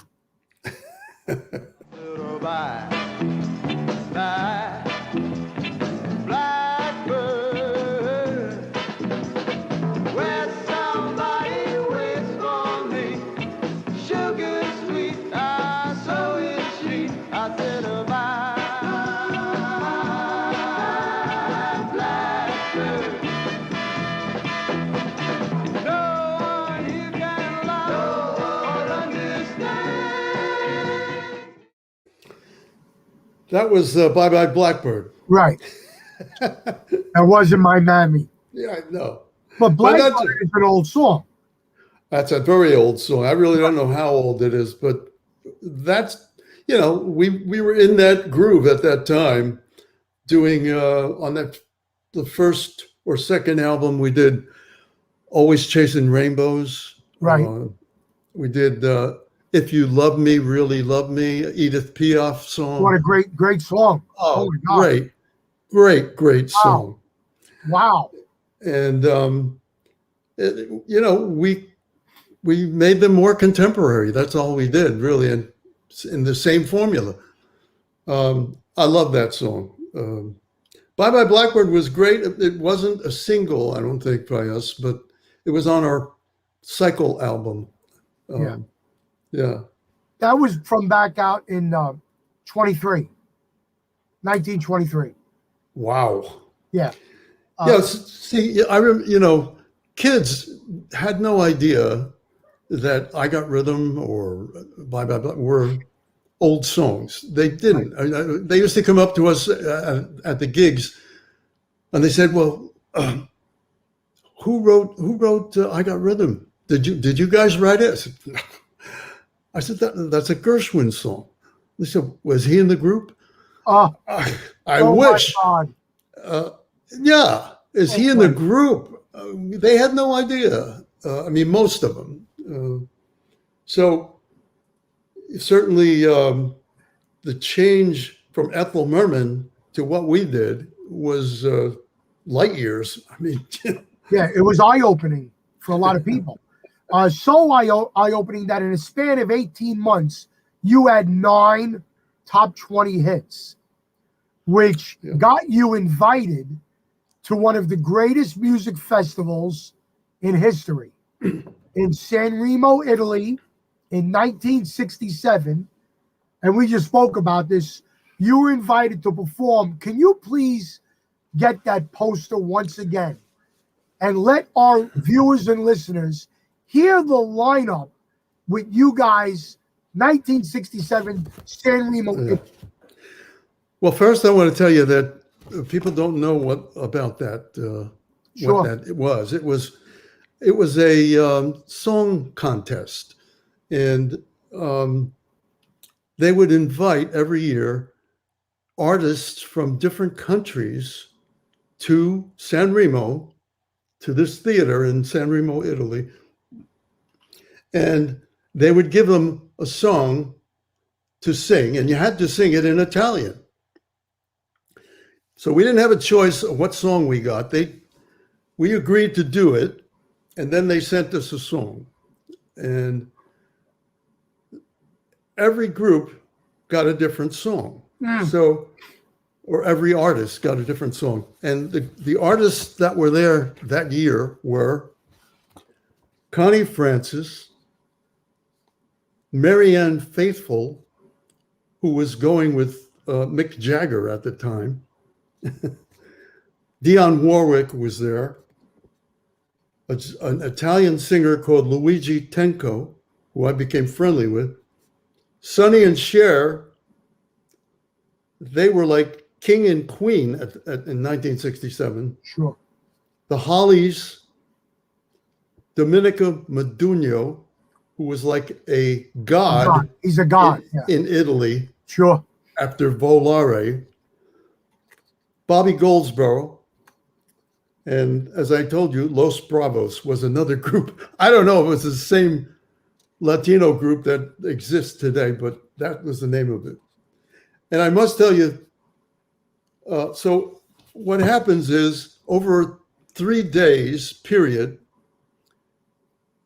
Speaker 4: That was Bye Bye Blackbird.
Speaker 2: Right. That wasn't my Mammy.
Speaker 4: Yeah, I know.
Speaker 2: But Blackbird is an old song.
Speaker 4: That's a very old song. I really don't know how old it is, but that's, we were in that groove at that time doing on the first or second album we did Always Chasing Rainbows.
Speaker 2: Right.
Speaker 4: We did If You Love Me, Really Love Me, Edith Piaf song.
Speaker 2: What a great song.
Speaker 4: Oh,
Speaker 2: my God.
Speaker 4: great song.
Speaker 2: Wow.
Speaker 4: And, we made them more contemporary. That's all we did, really, and in the same formula. I love that song. Bye Bye Blackbird was great. It wasn't a single, I don't think, by us, but it was on our Cycle album. Yeah.
Speaker 2: That was from back out in 1923.
Speaker 4: Wow.
Speaker 2: Yeah.
Speaker 4: Yes. See, I remember, kids had no idea that I Got Rhythm or Bye Bye Bye were old songs. They didn't.
Speaker 2: Right.
Speaker 4: They used to come up to us at the gigs, and they said, "Well, who wrote I Got Rhythm? Did you guys write it?" I said, "That's a Gershwin song." They said, "Was he in the group?" I wish.
Speaker 2: My God.
Speaker 4: Yeah, is he in the group? They had no idea. Most of them. So certainly the change from Ethel Merman to what we did was light years.
Speaker 2: Yeah, it was eye-opening for a lot of people. So eye-opening that in a span of 18 months, you had 9 top 20 hits, which got you invited to one of the greatest music festivals in history in San Remo, Italy, in 1967. And we just spoke about this. You were invited to perform. Can you please get that poster once again and let our viewers and listeners hear the lineup with you guys, 1967 San Remo, Italy?
Speaker 4: Well, first I want to tell you that people don't know what that was. It was a song contest, and they would invite every year artists from different countries to San Remo, to this theater in San Remo, Italy, and they would give them a song to sing, and you had to sing it in Italian. So we didn't have a choice of what song we got. We agreed to do it, and then they sent us a song. And every group got a different song. Or every artist got a different song. And the artists that were there that year were Connie Francis, Marianne Faithfull, who was going with Mick Jagger at the time. Dionne Warwick was there. An Italian singer called Luigi Tenco, who I became friendly with. Sonny and Cher, they were like king and queen in 1967.
Speaker 2: Sure.
Speaker 4: The Hollies, Domenico Modugno, who was like a god.
Speaker 2: He's a god
Speaker 4: in Italy.
Speaker 2: Sure.
Speaker 4: After Volare. Bobby Goldsboro, and as I told you, Los Bravos was another group. I don't know if it was the same Latino group that exists today, but that was the name of it. And I must tell you, so what happens is over 3 days period,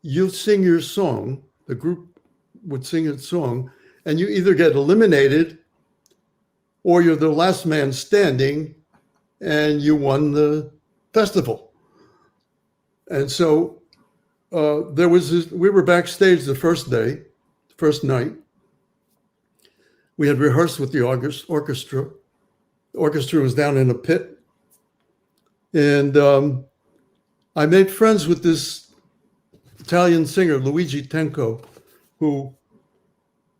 Speaker 4: you sing your song, the group would sing its song, and you either get eliminated or you're the last man standing and you won the festival. And so we were backstage the first night. We had rehearsed with the orchestra. The orchestra was down in a pit. And I made friends with this Italian singer, Luigi Tenco, who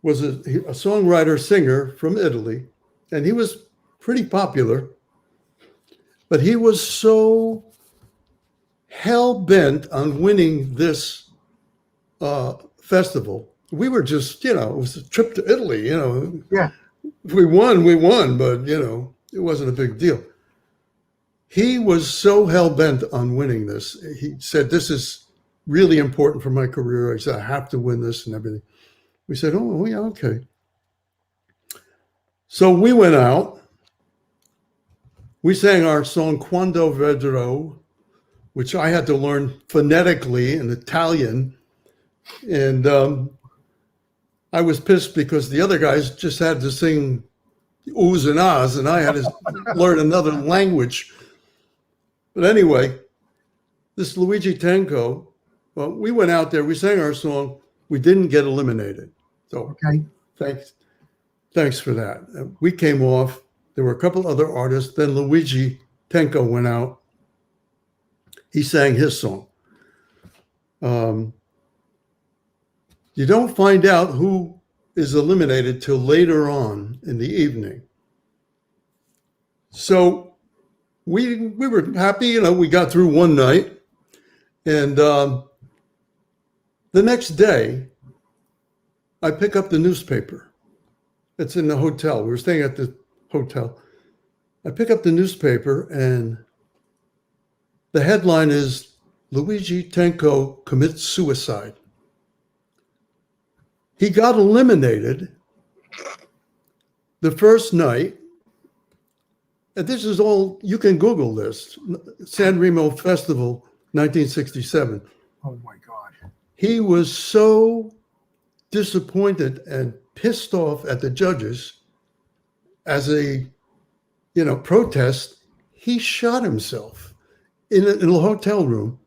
Speaker 4: was a songwriter singer from Italy. And he was pretty popular. But he was so hell-bent on winning this festival. We were just, it was a trip to Italy,
Speaker 2: Yeah.
Speaker 4: If we won, but, it wasn't a big deal. he was so hell-bent on winning this. He said, this is really important for my career. He said, I have to win this and everything. We said, oh, yeah, okay. So we went out. We sang our song Quando Vedrò, which I had to learn phonetically in Italian. And I was pissed because the other guys just had to sing oohs and ahs, and I had to learn another language. But anyway, this Luigi Tenco, well, we went out there, we sang our song, we didn't get eliminated. So thanks for that. We came off. There were a couple other artists. Then Luigi Tenco went out. He sang his song. You don't find out who is eliminated till later on in the evening. So we were happy, we got through one night. And the next day, I pick up the newspaper. It's in the hotel. We were staying at the hotel. I pick up the newspaper and the headline is Luigi Tenco commits suicide. He got eliminated the first night. And this is all, you can Google this, San Remo Festival, 1967.
Speaker 2: Oh my God.
Speaker 4: He was so disappointed and pissed off at the judges as a, protest. He shot himself in a hotel room.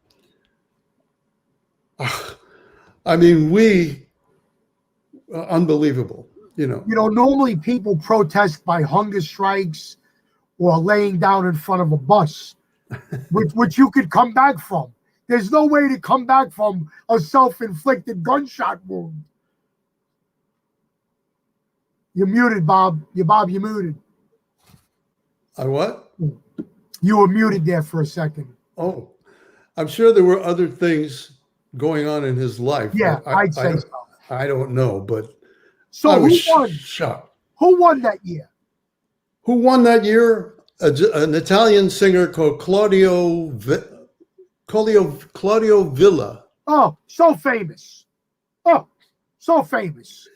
Speaker 4: Unbelievable,
Speaker 2: Normally people protest by hunger strikes or laying down in front of a bus, which you could come back from. There's no way to come back from a self-inflicted gunshot wound. You're muted, Bob. You're muted.
Speaker 4: I what?
Speaker 2: You were muted there for a second.
Speaker 4: Oh, I'm sure there were other things going on in his life.
Speaker 2: Yeah, I'd say so.
Speaker 4: I don't know, but
Speaker 2: so
Speaker 4: I was
Speaker 2: who won?
Speaker 4: shocked.
Speaker 2: Who won that year?
Speaker 4: Who won that year? An Italian singer called Claudio Villa.
Speaker 2: Oh, so famous. Oh, so famous.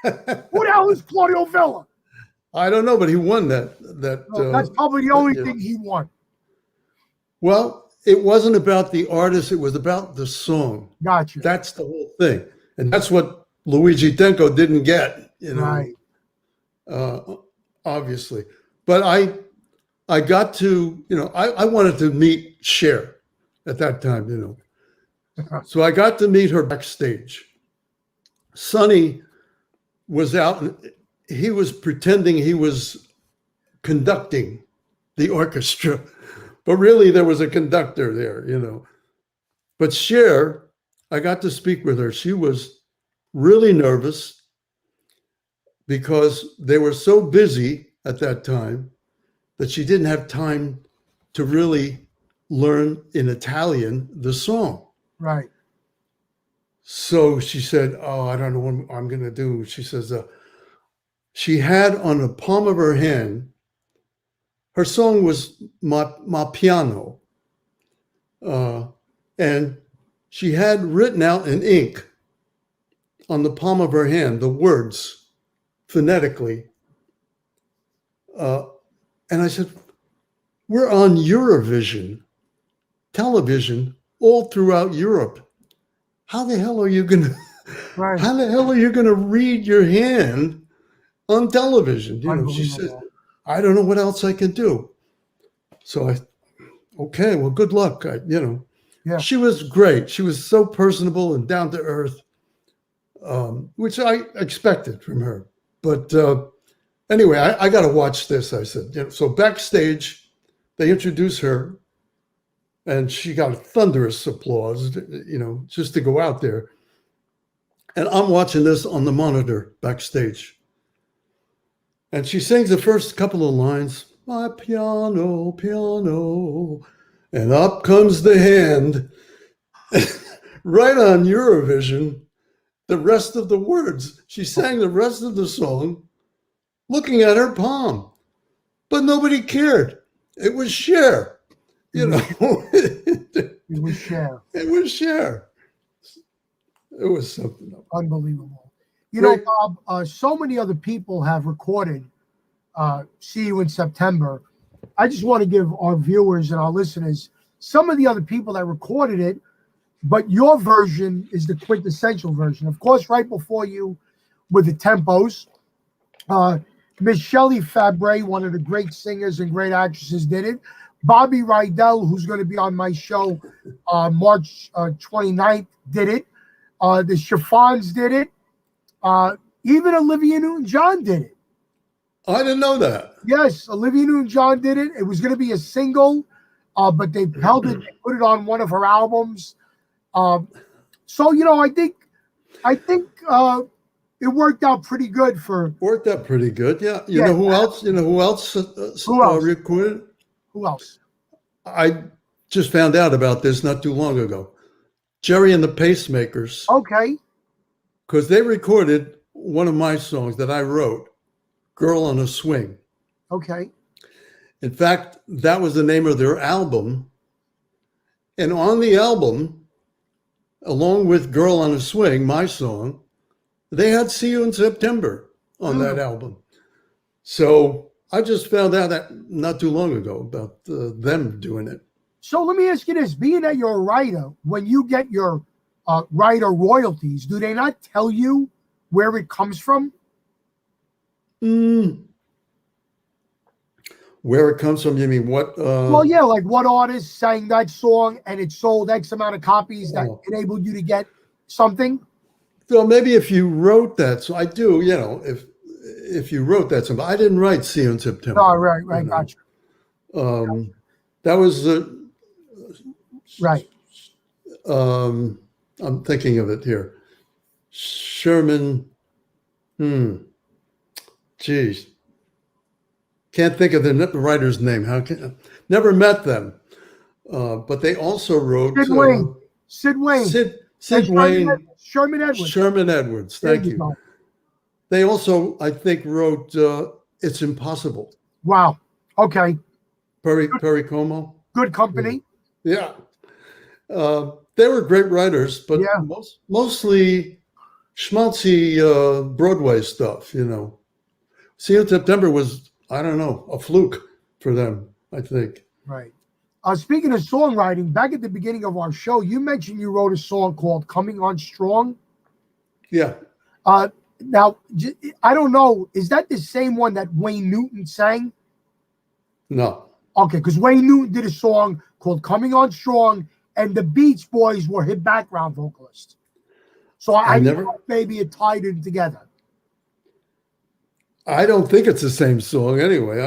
Speaker 2: Who the hell is Claudio Villa?
Speaker 4: I don't know, but he won that.
Speaker 2: That's probably the only thing he won.
Speaker 4: Well, it wasn't about the artist. It was about the song.
Speaker 2: Gotcha.
Speaker 4: That's the whole thing. And that's what Luigi Tenco didn't get,
Speaker 2: Right.
Speaker 4: Obviously. But I got to, I wanted to meet Cher at that time, So I got to meet her backstage. Sonny was out and he was pretending he was conducting the orchestra, but really there was a conductor there, But Cher, I got to speak with her. She was really nervous because they were so busy at that time that she didn't have time to really learn in Italian the song.
Speaker 2: Right.
Speaker 4: So she said, oh, I don't know what I'm going to do. She says, she had on the palm of her hand, her song was Ma Piano. And she had written out in ink on the palm of her hand the words phonetically. And I said, we're on Eurovision television all throughout Europe. How the hell are you going to,
Speaker 2: Right.
Speaker 4: how the hell are you going to read your hand on television? She said, I don't know what else I can do. So okay, well, good luck.
Speaker 2: Yeah.
Speaker 4: She was great. She was so personable and down to earth, which I expected from her. But anyway, I got to watch this, I said. So backstage, they introduce her, and she got thunderous applause, just to go out there. And I'm watching this on the monitor backstage. And she sings the first couple of lines, my piano, piano, and up comes the hand. Right on Eurovision, the rest of the words. She sang the rest of the song looking at her palm, but nobody cared. It was Cher. You know,
Speaker 2: It was Cher.
Speaker 4: it was Cher. It was something else.
Speaker 2: Unbelievable. You know,
Speaker 4: Great.
Speaker 2: Bob, so many other people have recorded See You in September. I just want to give our viewers and our listeners some of the other people that recorded it, but your version is the quintessential version. Of course, right before you with the tempos, Miss Shelley Fabre, one of the great singers and great actresses, did it. Bobby Rydell, who's going to be on my show March 29th, did it. The Chiffons did it. Even Olivia Newton-John did it.
Speaker 4: I didn't know that.
Speaker 2: Yes, Olivia Newton-John did it. It was going to be a single, but they held it, they put it on one of her albums. So, you know, I think it worked out pretty good for.
Speaker 4: Worked out pretty good. Yeah. You
Speaker 2: Yeah.
Speaker 4: know who else? You know who else,
Speaker 2: Who else?
Speaker 4: recorded?
Speaker 2: Who else?
Speaker 4: I just found out about this not too long ago. Jerry and the Pacemakers,
Speaker 2: Okay.
Speaker 4: because they recorded one of my songs that I wrote, "Girl on a Swing."
Speaker 2: Okay.
Speaker 4: In fact, that was the name of their album. And on the album, along with "Girl on a Swing," my song, they had "See You in September" on that album. So I just found out that not too long ago about them doing it.
Speaker 2: So let me ask you this: being that you're a writer, when you get your writer royalties, do they not tell you where it comes from?
Speaker 4: Where it comes from, you mean what?
Speaker 2: Well, yeah, like what artist sang that song and it sold X amount of copies that enabled you to get something?
Speaker 4: So maybe if you wrote that, so I do, you know, if you wrote that song, I didn't write "See You in September."
Speaker 2: Oh, right,
Speaker 4: you know.
Speaker 2: gotcha.
Speaker 4: That was
Speaker 2: Right.
Speaker 4: I'm thinking of it here. Sherman. Geez. Can't think of the writer's name. Never met them. But they also wrote
Speaker 2: Sid Wayne. Sid Wayne.
Speaker 4: Sid Wayne.
Speaker 2: Sherman Edwards.
Speaker 4: Sherman Edwards.
Speaker 2: There
Speaker 4: Thank you.
Speaker 2: go.
Speaker 4: They also, I think, wrote "It's Impossible."
Speaker 2: Wow. Okay.
Speaker 4: Perry Como.
Speaker 2: Good company.
Speaker 4: Yeah. They were great writers, but
Speaker 2: Yeah.
Speaker 4: mostly schmaltzy Broadway stuff, you know. "See You in September" was, I don't know, a fluke for them, I think.
Speaker 2: Right. Speaking of songwriting, back at the beginning of our show, you mentioned you wrote a song called "Coming On Strong."
Speaker 4: Yeah.
Speaker 2: Now, I don't know, is that the same one that Wayne Newton sang?
Speaker 4: No.
Speaker 2: Okay, because Wayne Newton did a song called "Coming On Strong," and the Beach Boys were his background vocalists. So I
Speaker 4: never,
Speaker 2: thought maybe it tied in together.
Speaker 4: I don't think it's the same song anyway.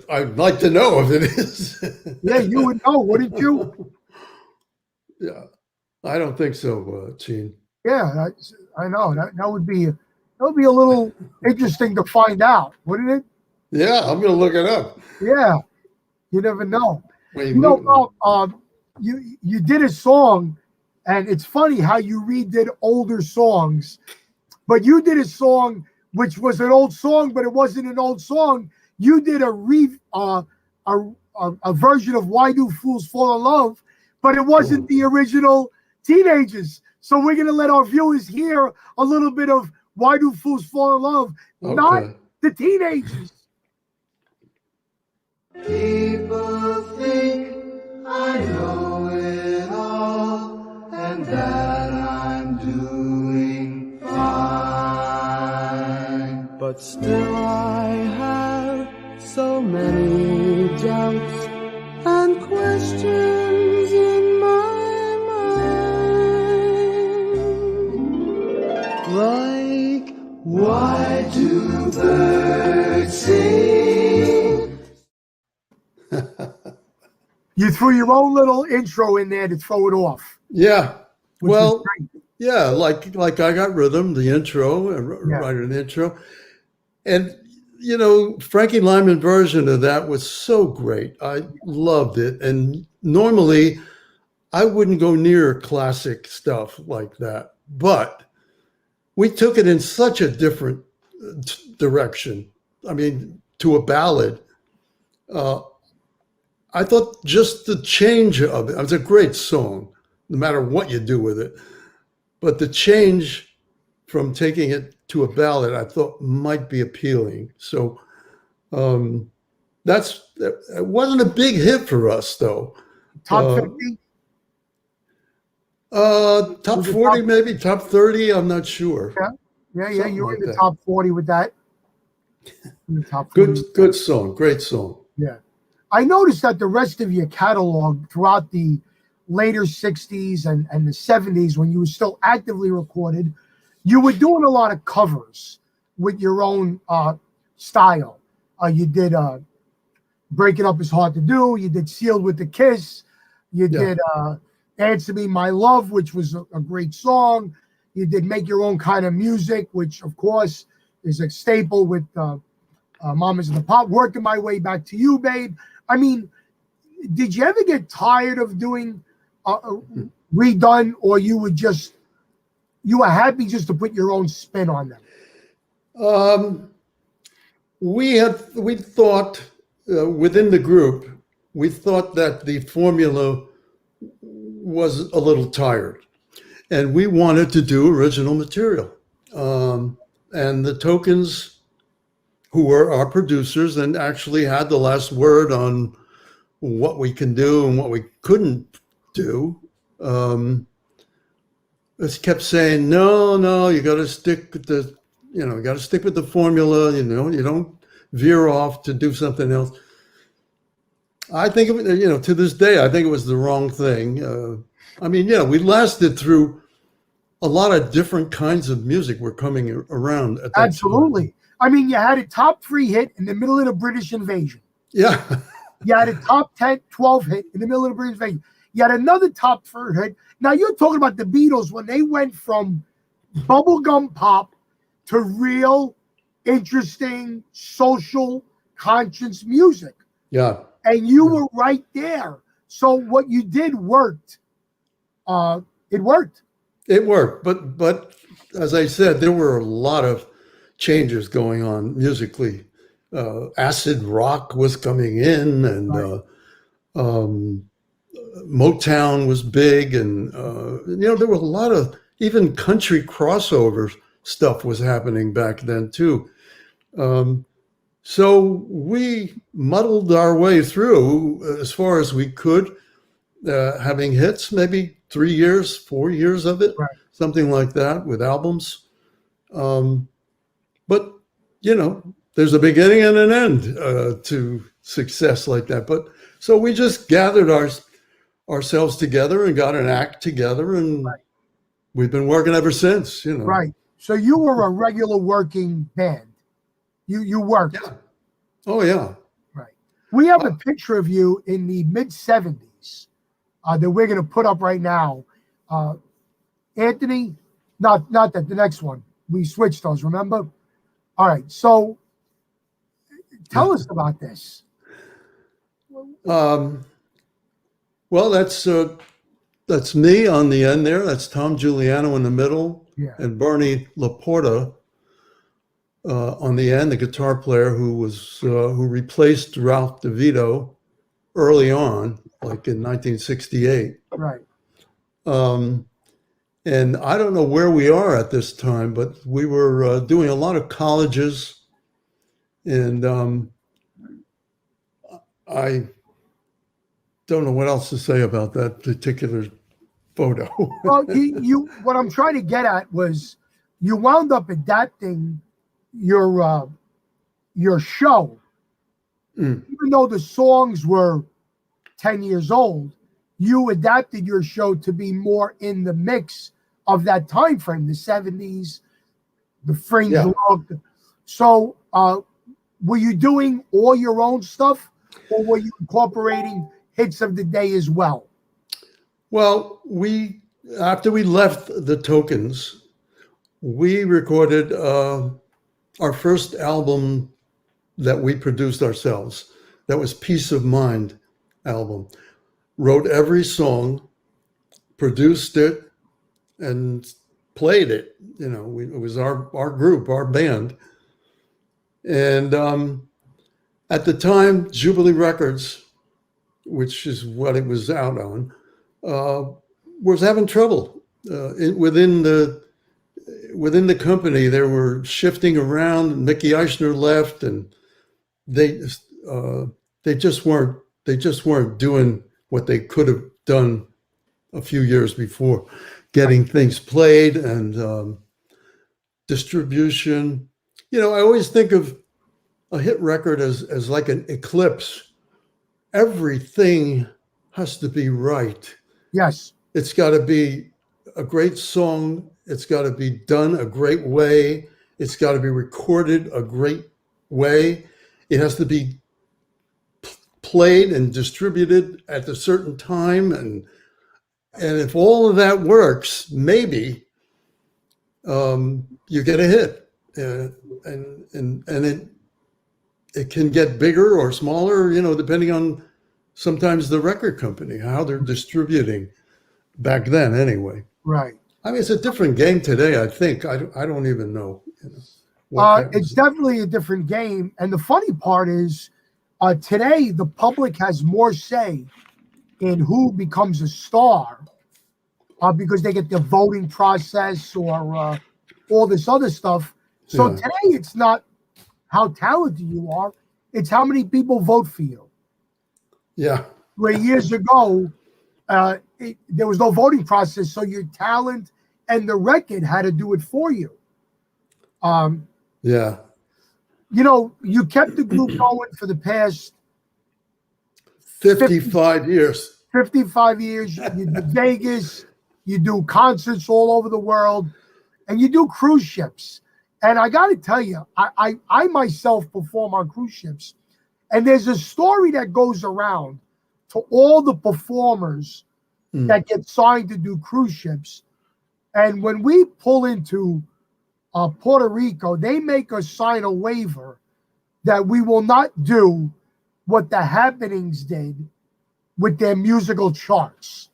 Speaker 4: I'd like to know if it is.
Speaker 2: Yeah, you would know, wouldn't you?
Speaker 4: Yeah. I don't think so, Gene.
Speaker 2: Yeah, I know. That would be a little interesting to find out, wouldn't it?
Speaker 4: Yeah, I'm going to look it up.
Speaker 2: Yeah, you never know.
Speaker 4: Wayne
Speaker 2: You know,
Speaker 4: Newton.
Speaker 2: you did a song, and it's funny how you redid older songs, but you did a song which was an old song, but it wasn't an old song. You did a version of "Why Do Fools Fall in Love," but it wasn't the original Teenagers. So we're gonna let our viewers hear a little bit of "Why Do Fools Fall in Love," not the Teenagers.
Speaker 5: People think I know it all and that I'm doing fine. But still I have so many doubts and questions in my mind. Like, why do birds sing?
Speaker 2: You threw your own little intro in there to throw it off.
Speaker 4: Yeah.
Speaker 2: Which
Speaker 4: Well,
Speaker 2: was great.
Speaker 4: yeah, like I Got Rhythm, the intro, writer the intro. And, you know, Frankie Lyman version of that was so great. I loved it. And normally I wouldn't go near classic stuff like that. But we took it in such a different direction. I mean, to a ballad. I thought just the change of it was a great song, no matter what you do with it. But the change from taking it to a ballad, I thought might be appealing. So it wasn't a big hit for us, though.
Speaker 2: Top 50?
Speaker 4: Top
Speaker 2: Was it
Speaker 4: 40,
Speaker 2: top-
Speaker 4: maybe top 30. I'm not sure.
Speaker 2: Yeah.
Speaker 4: Something
Speaker 2: You were
Speaker 4: like
Speaker 2: in the
Speaker 4: that.
Speaker 2: top 40 with that. In the top 40.
Speaker 4: Good song, great song.
Speaker 2: Yeah. I noticed that the rest of your catalog throughout the later 60s and the 70s, when you were still actively recorded, you were doing a lot of covers with your own style. You did Break It Up Is Hard to Do. You did Sealed with a Kiss. You did Answer Me My Love, which was a great song. You did Make Your Own Kind of Music, which, of course, is a staple with Mamas and the Pop. Working My Way Back to You, Babe. I mean, did you ever get tired of doing redone, or you were happy just to put your own spin on them?
Speaker 4: We thought within the group, we thought that the formula was a little tired, and we wanted to do original material. And the Tokens, who were our producers and actually had the last word on what we can do and what we couldn't do, just kept saying, no, you got to stick with the formula. You don't veer off to do something else. I think, to this day, I think it was the wrong thing. We lasted through a lot of different kinds of music were coming around at that
Speaker 2: Absolutely.
Speaker 4: time.
Speaker 2: I mean, you had a top 3 hit in the middle of the British invasion.
Speaker 4: Yeah.
Speaker 2: You had a top 10, 12 hit in the middle of the British invasion. You had another top 3 hit. Now, you're talking about the Beatles when they went from bubblegum pop to real, interesting, social, conscious music.
Speaker 4: Yeah.
Speaker 2: And you were right there. So what you did worked. It worked.
Speaker 4: It worked. But as I said, there were a lot of changes going on musically. Acid rock was coming in, and Motown was big, and there were a lot of even country crossover stuff was happening back then too. So we muddled our way through as far as we could, having hits, maybe 3 years, 4 years of it, something like that, with albums. But there's a beginning and an end to success like that. But so we just gathered ourselves together and got an act together, and we've been working ever since.
Speaker 2: Right. So you were a regular working band. You worked.
Speaker 4: Yeah. Oh yeah.
Speaker 2: Right. We have a picture of you in the mid-70s that we're going to put up right now. Anthony, not that, the next one. We switched those, remember? All right. So tell us about this.
Speaker 4: Well, that's me on the end there. That's Tom Giuliano in the middle, and Barney Laporta on the end, the guitar player who replaced Ralph DeVito early on, like in 1968.
Speaker 2: Right.
Speaker 4: And I don't know where we are at this time, but we were doing a lot of colleges, and I don't know what else to say about that particular photo.
Speaker 2: Well, what I'm trying to get at was you wound up adapting your show, even though the songs were 10 years old. You adapted your show to be more in the mix of that time frame, the 70s, the fringe look. So, were you doing all your own stuff, or were you incorporating hits of the day as well?
Speaker 4: Well, after we left the Tokens, we recorded our first album that we produced ourselves. That was Peace of Mind album. Wrote every song, produced it, and played it. It was our group, our band. And at the time, Jubilee Records which is what it was out on, was having trouble within the company. They were shifting around. Mickey Eichner left, and they just weren't doing what they could have done a few years before, getting things played and distribution. I always think of a hit record as like an eclipse. Everything has to be right.
Speaker 2: Yes.
Speaker 4: It's got to be a great song. It's got to be done a great way. It's got to be recorded a great way. It has to be played and distributed at a certain time. And if all of that works, maybe you get a hit. And it can get bigger or smaller, depending on sometimes the record company, how they're distributing back then anyway.
Speaker 2: Right.
Speaker 4: I mean, it's a different game today, I think. I don't even know.
Speaker 2: It's definitely a different game. And the funny part is today the public has more say in who becomes a star because they get the voting process or all this other stuff. So
Speaker 4: Yeah.
Speaker 2: today it's not how talented you are, it's how many people vote for you.
Speaker 4: Yeah.
Speaker 2: Where years ago, there was no voting process, so your talent and the record had to do it for you.
Speaker 4: Yeah.
Speaker 2: You kept the group going for the past
Speaker 4: 55 years.
Speaker 2: 55 years. You do Vegas, you do concerts all over the world, and you do cruise ships. And I got to tell you, I myself perform on cruise ships, and there's a story that goes around to all the performers that get signed to do cruise ships. And when we pull into Puerto Rico, they make us sign a waiver that we will not do what the Happenings did with their musical charts.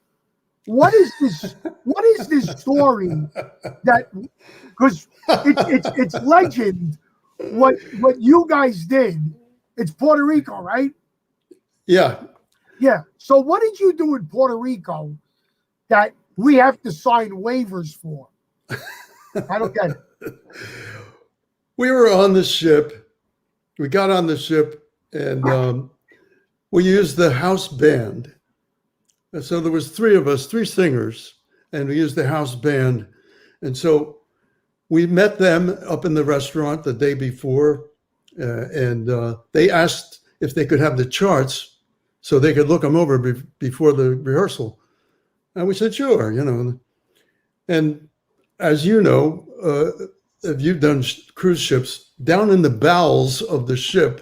Speaker 2: What is this? What is this story that? Because it's legend. What you guys did? It's Puerto Rico, right?
Speaker 4: Yeah.
Speaker 2: Yeah. So what did you do in Puerto Rico that we have to sign waivers for? I don't get it.
Speaker 4: We were on the ship. We got on the ship, and we used the house band. And so there was three of us, three singers, and we used the house band. And so we met them up in the restaurant the day before, and they asked if they could have the charts so they could look them over before the rehearsal. And we said, sure, And as you know, if you've done cruise ships, down in the bowels of the ship,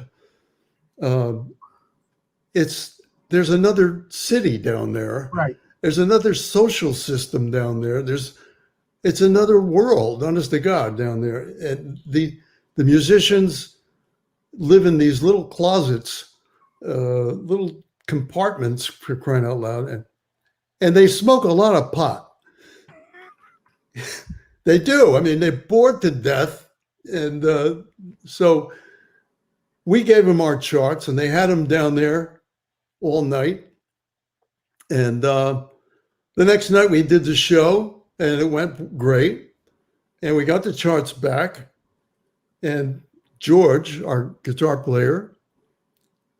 Speaker 4: there's another city down there.
Speaker 2: Right.
Speaker 4: There's another social system down there. It's another world, honest to God, down there. And the musicians live in these little closets, little compartments, for crying out loud, and they smoke a lot of pot. They do. I mean, they're bored to death. And so we gave them our charts, and they had them down there all night. And the next night we did the show, and it went great. And we got the charts back. And George, our guitar player,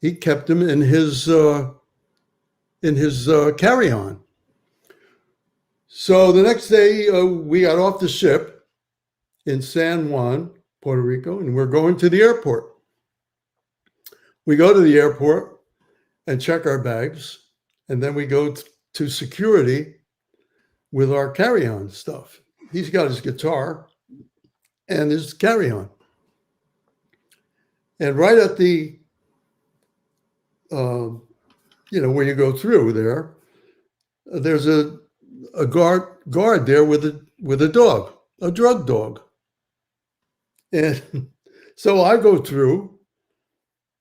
Speaker 4: he kept them in his carry-on. So the next day we got off the ship in San Juan, Puerto Rico, and we're going to the airport. We go to the airport and check our bags, and then we go to security with our carry-on stuff. He's got his guitar and his carry-on. And right at the, where you go through there, there's a guard there with a dog, a drug dog. And so I go through,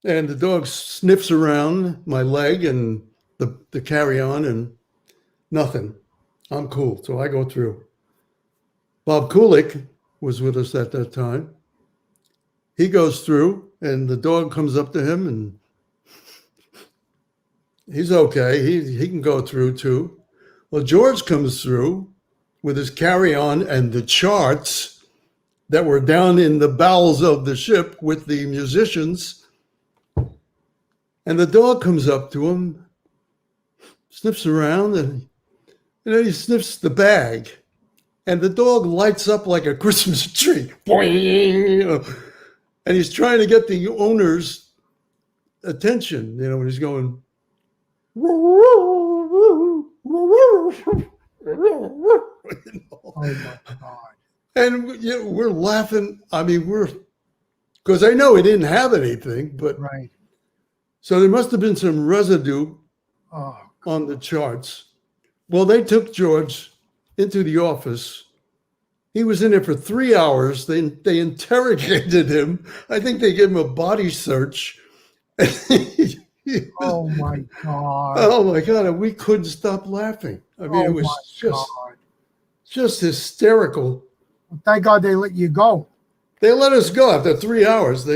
Speaker 4: and the dog sniffs around my leg and the carry-on, and nothing. I'm cool. So I go through. Bob Kulick was with us at that time. He goes through, and the dog comes up to him and He's okay. He can go through too. Well, George comes through with his carry-on and the charts that were down in the bowels of the ship with the musicians. And the dog comes up to him, sniffs around, and then he sniffs the bag. And the dog lights up like a Christmas tree. Boing! And he's trying to get the owner's attention, when he's going.
Speaker 2: Oh my God.
Speaker 4: And we're laughing. I mean, because I know he didn't have anything, but
Speaker 2: Right.
Speaker 4: so there must have been some residue
Speaker 2: Oh,
Speaker 4: on the charts. Well, they took George into the office. He was in there for 3 hours. They interrogated him. I think they gave him a body search.
Speaker 2: oh my God.
Speaker 4: Oh my God. And we couldn't stop laughing. I mean, it was just hysterical.
Speaker 2: Thank God they let you go.
Speaker 4: They let us go after 3 hours.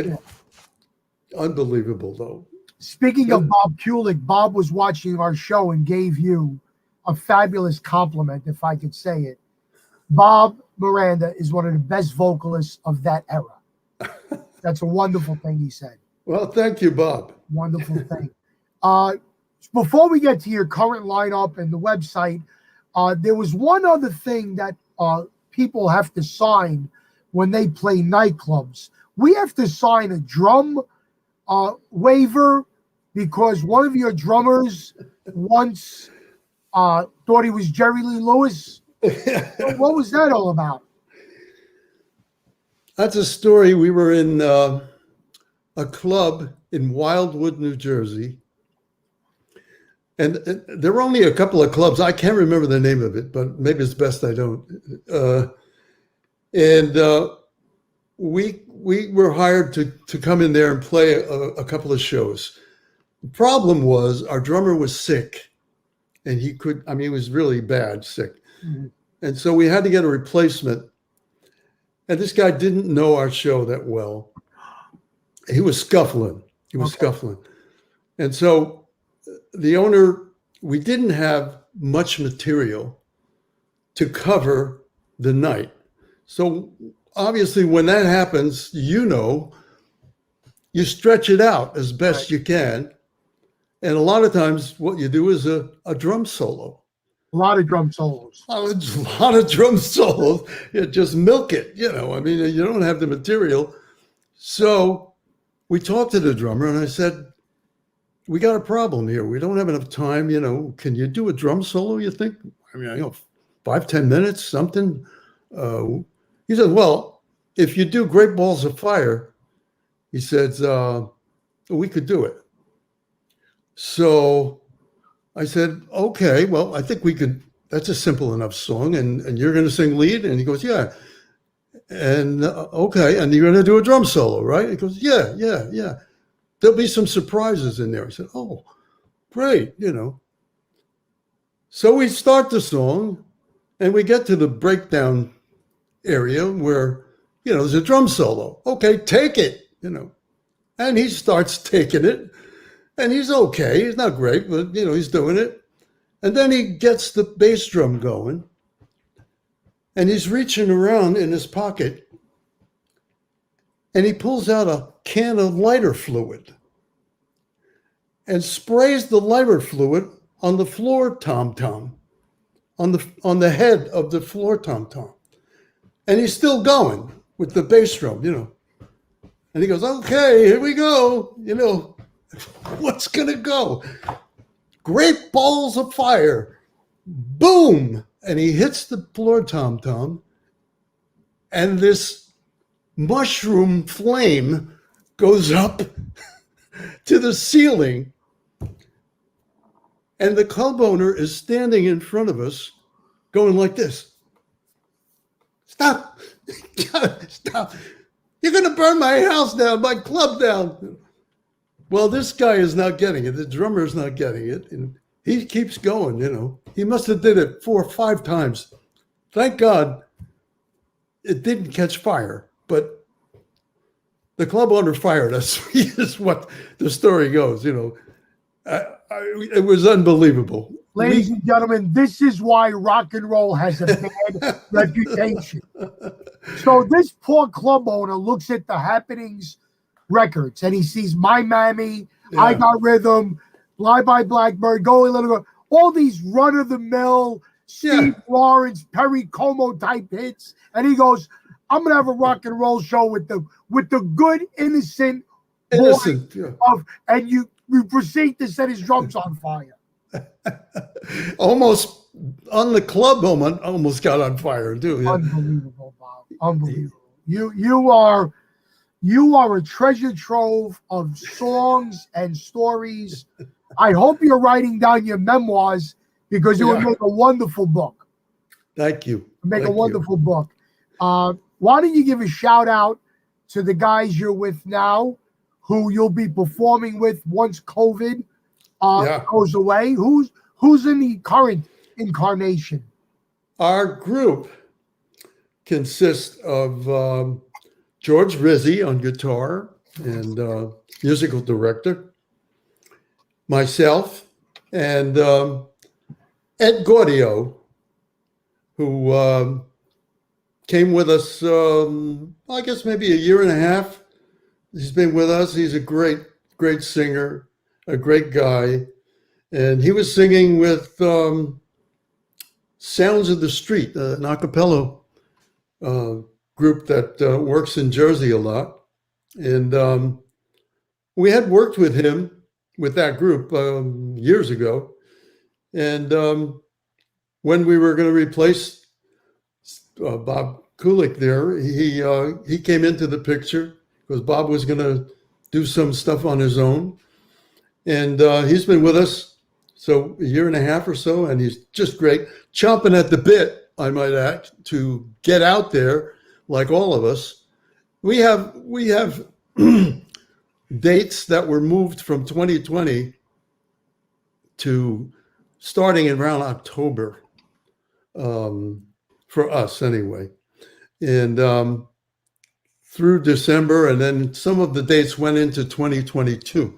Speaker 4: Unbelievable, though.
Speaker 2: Speaking of Bob Kulick, Bob was watching our show and gave you a fabulous compliment, if I could say it. Bob Miranda is one of the best vocalists of that era. That's a wonderful thing he said.
Speaker 4: Well, thank you, Bob.
Speaker 2: Wonderful thing. Before we get to your current lineup and the website, there was one other thing that people have to sign when they play nightclubs. We have to sign a drum waiver because one of your drummers once thought he was Jerry Lee Lewis. What was that all about?
Speaker 4: That's a story. We were in a club in Wildwood, New Jersey. And there were only a couple of clubs. I can't remember the name of it, but maybe it's best I don't. We were hired to come in there and play a couple of shows. The problem was our drummer was sick, and he was really bad sick. Mm-hmm. And so we had to get a replacement. And this guy didn't know our show that well. He was scuffling. And so the owner, we didn't have much material to cover the night. So obviously when that happens, you stretch it out as best you can. And a lot of times what you do is a drum solo.
Speaker 2: A lot of drum solos.
Speaker 4: A lot of drum solos. You just milk it, you don't have the material. So we talked to the drummer and I said, we got a problem here. We don't have enough time, Can you do a drum solo, you think? 5-10 minutes, something? He said, well, if you do Great Balls of Fire, he said, we could do it. So I said, okay, well, I think we could. That's a simple enough song. And you're going to sing lead? And he goes, yeah. And okay. And you're going to do a drum solo, right? He goes, yeah. There'll be some surprises in there. I said, oh, great, So we start the song and we get to the breakdown area where, there's a drum solo. Okay, take it, And he starts taking it. And he's okay. He's not great, but, he's doing it. And then he gets the bass drum going. And he's reaching around in his pocket. And he pulls out a can of lighter fluid. And sprays the lighter fluid on the floor tom-tom. On the head of the floor tom-tom. And he's still going with the bass drum, And he goes, okay, here we go, What's gonna go? Great Balls of Fire. Boom! And he hits the floor tom-tom, and this mushroom flame goes up to the ceiling. And the club owner is standing in front of us, going like this. Stop! Stop! You're gonna burn my house down, my club down. Well, this guy is not getting it. The drummer is not getting it. And he keeps going, He must have did it 4 or 5 times. Thank God it didn't catch fire. But the club owner fired us, is what the story goes, It was unbelievable.
Speaker 2: Ladies and gentlemen, this is why rock and roll has a bad reputation. So this poor club owner looks at the Happenings records and he sees My Mammy, I Got Rhythm, Fly by Blackbird, Go a Little Girl, all these run-of-the-mill, Steve Lawrence, Perry Como type hits, and he goes, I'm gonna have a rock and roll show with the good innocent boy of, and you proceed to set his drums on fire.
Speaker 4: Almost on the club moment, almost got on fire too. Yeah.
Speaker 2: Unbelievable, Bob. Unbelievable. You are a treasure trove of songs and stories. I hope you're writing down your memoirs because it would make a wonderful book.
Speaker 4: Thank you.
Speaker 2: Make a wonderful book. Why don't you give a shout out to the guys you're with now, who you'll be performing with once COVID goes away? Who's in the current incarnation?
Speaker 4: Our group consists of George Rizzi on guitar and musical director, myself, and Ed Gaudio, who came with us, I guess maybe a year and a half. He's been with us. He's a great singer, a great guy. And he was singing with Sounds of the Street, an a cappella group that works in Jersey a lot. And we had worked with him, with that group, years ago. And when we were going to replace Bob Kulick there, he came into the picture because Bob was going to do some stuff on his own. And he's been with us so a year and a half or so, and he's just great, chomping at the bit, I might add, to get out there like all of us. We have dates that were moved from 2020 to starting around October, for us anyway, and through December, and then some of the dates went into 2022.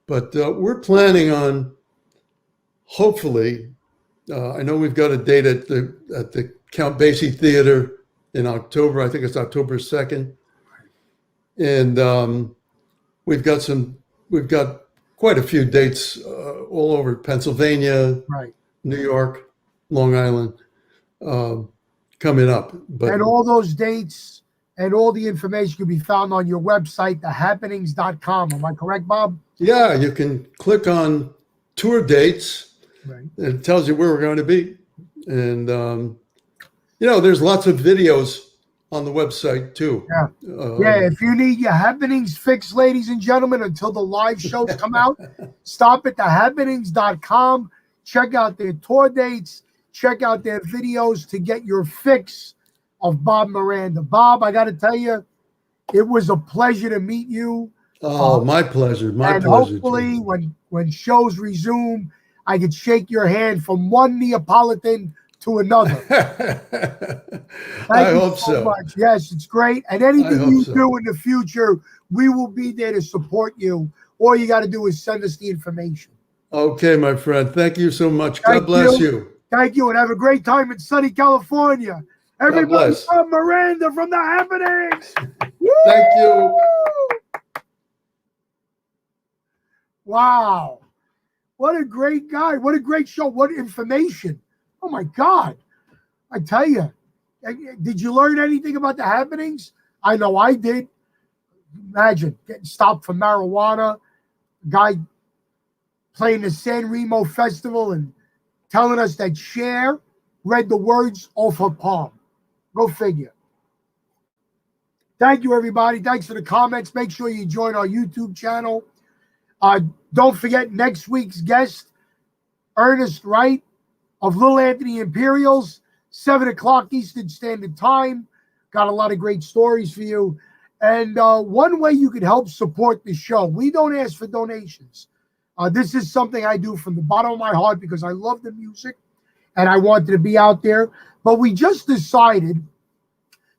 Speaker 4: But we're planning on, hopefully, I know we've got a date at the Count Basie Theater in October. I think it's October 2nd. And we've got quite a few dates all over Pennsylvania, New York, Long Island, coming up. But,
Speaker 2: and all those dates and all the information can be found on your website, thehappenings.com. Am I correct, Bob?
Speaker 4: Yeah, you can click on tour dates. And it tells you where we're going to be. And, there's lots of videos on the website too.
Speaker 2: If you need your happenings fixed, ladies and gentlemen, until the live shows come out, stop at thehappenings.com. Check out their tour dates. Check out their videos to get your fix of Bob Miranda. Bob, I got to tell you, it was a pleasure to meet you.
Speaker 4: Oh, my pleasure. My
Speaker 2: and
Speaker 4: pleasure.
Speaker 2: Hopefully, when shows resume, I could shake your hand from one Neapolitan to another.
Speaker 4: I hope so.
Speaker 2: Much. Yes, it's great. And anything you do in the future, we will be there to support you. All you got to do is send us the information.
Speaker 4: Okay, my friend. Thank you so much. God bless you.
Speaker 2: Thank you, and have a great time in sunny California. Everybody from Miranda from the Happenings.
Speaker 4: Thank you.
Speaker 2: Wow. What a great guy. What a great show. What information. Oh, my God. I tell you. Did you learn anything about the Happenings? I know I did. Imagine getting stopped for marijuana. Guy playing the San Remo Festival and telling us that Cher read the words off her palm. Go figure. Thank you, everybody. Thanks for the comments. Make sure you join our YouTube channel. Don't forget next week's guest, Ernest Wright of Little Anthony Imperials, 7 o'clock Eastern Standard Time. Got a lot of great stories for you. And one way you could help support the show, we don't ask for donations. This is something I do from the bottom of my heart because I love the music and I wanted to be out there. But we just decided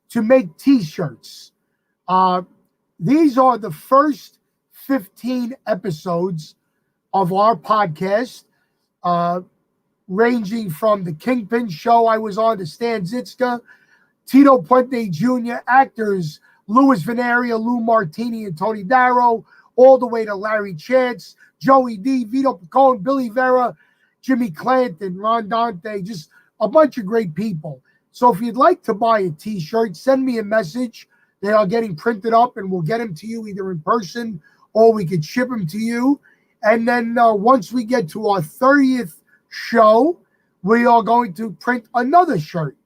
Speaker 2: to make T-shirts. These are the first 15 episodes of our podcast, ranging from the Kingpin show I was on to Stan Zitska, Tito Puente Jr., actors Louis Veneria, Lou Martini, and Tony Darrow, all the way to Larry Chance, Joey D, Vito Picone, Billy Vera, Jimmy Clanton, Ron Dante, just a bunch of great people. So if you'd like to buy a t-shirt, send me a message. They are getting printed up, and we'll get them to you either in person or we could ship them to you. And then once we get to our 30th show, we are going to print another shirt.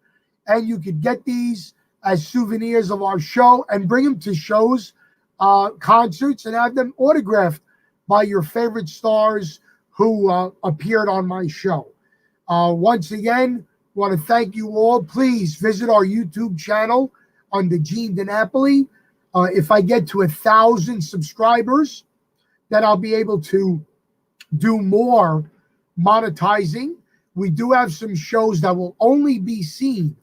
Speaker 2: And you could get these as souvenirs of our show and bring them to shows, concerts, and have them autographed by your favorite stars who appeared on my show. Once again, I want to thank you all. Please visit our YouTube channel under Gene DiNapoli. If I get to 1,000 subscribers, then I'll be able to do more monetizing. We do have some shows that will only be seen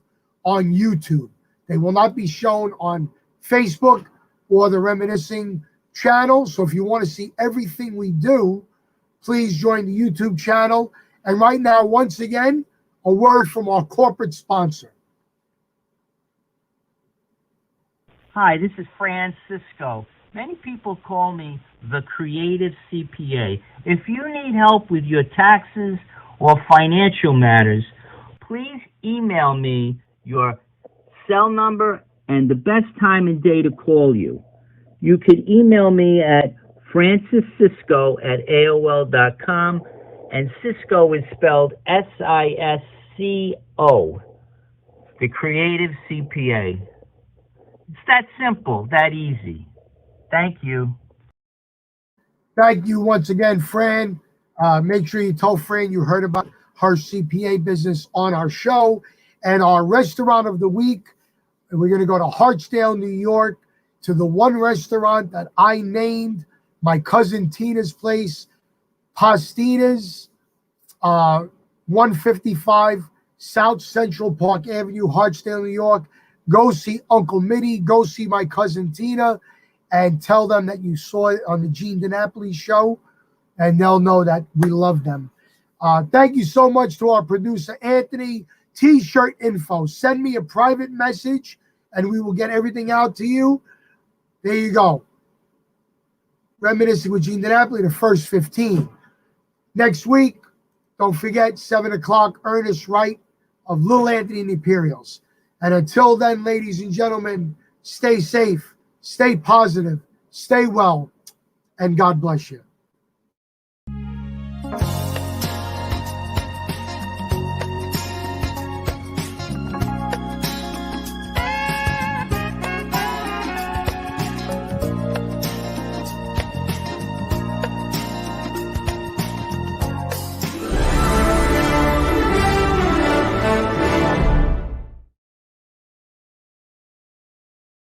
Speaker 2: on YouTube. They will not be shown on Facebook or the Reminiscing channel. So if you want to see everything we do, please join the YouTube channel. And right now, once again, a word from our corporate sponsor.
Speaker 3: Hi, this is Francisco. Many people call me the creative CPA. If you need help with your taxes or financial matters, please email me your cell number and the best time and day to call you. You could email me at franciscisco@aol.com, and Cisco is spelled SISCO, the creative CPA. It's that simple, that easy. Thank you.
Speaker 2: Thank you once again, Fran. Make sure you tell Fran you heard about her CPA business on our show. And our restaurant of the week, we're going to go to Hartsdale, New York, to the one restaurant that I named, my cousin Tina's place, Pastinas, 155 South Central Park Avenue, Hartsdale, New York. Go see Uncle Mitty, go see my cousin Tina, and tell them that you saw it on the Gene DiNapoli show, and they'll know that we love them. Thank you so much to our producer, Anthony. T-shirt info. Send me a private message, and we will get everything out to you. There you go. Reminiscing with Gene DiNapoli, the first 15. Next week, don't forget, 7 o'clock, Ernest Wright of Little Anthony and the Imperials. And until then, ladies and gentlemen, stay safe, stay positive, stay well, and God bless you.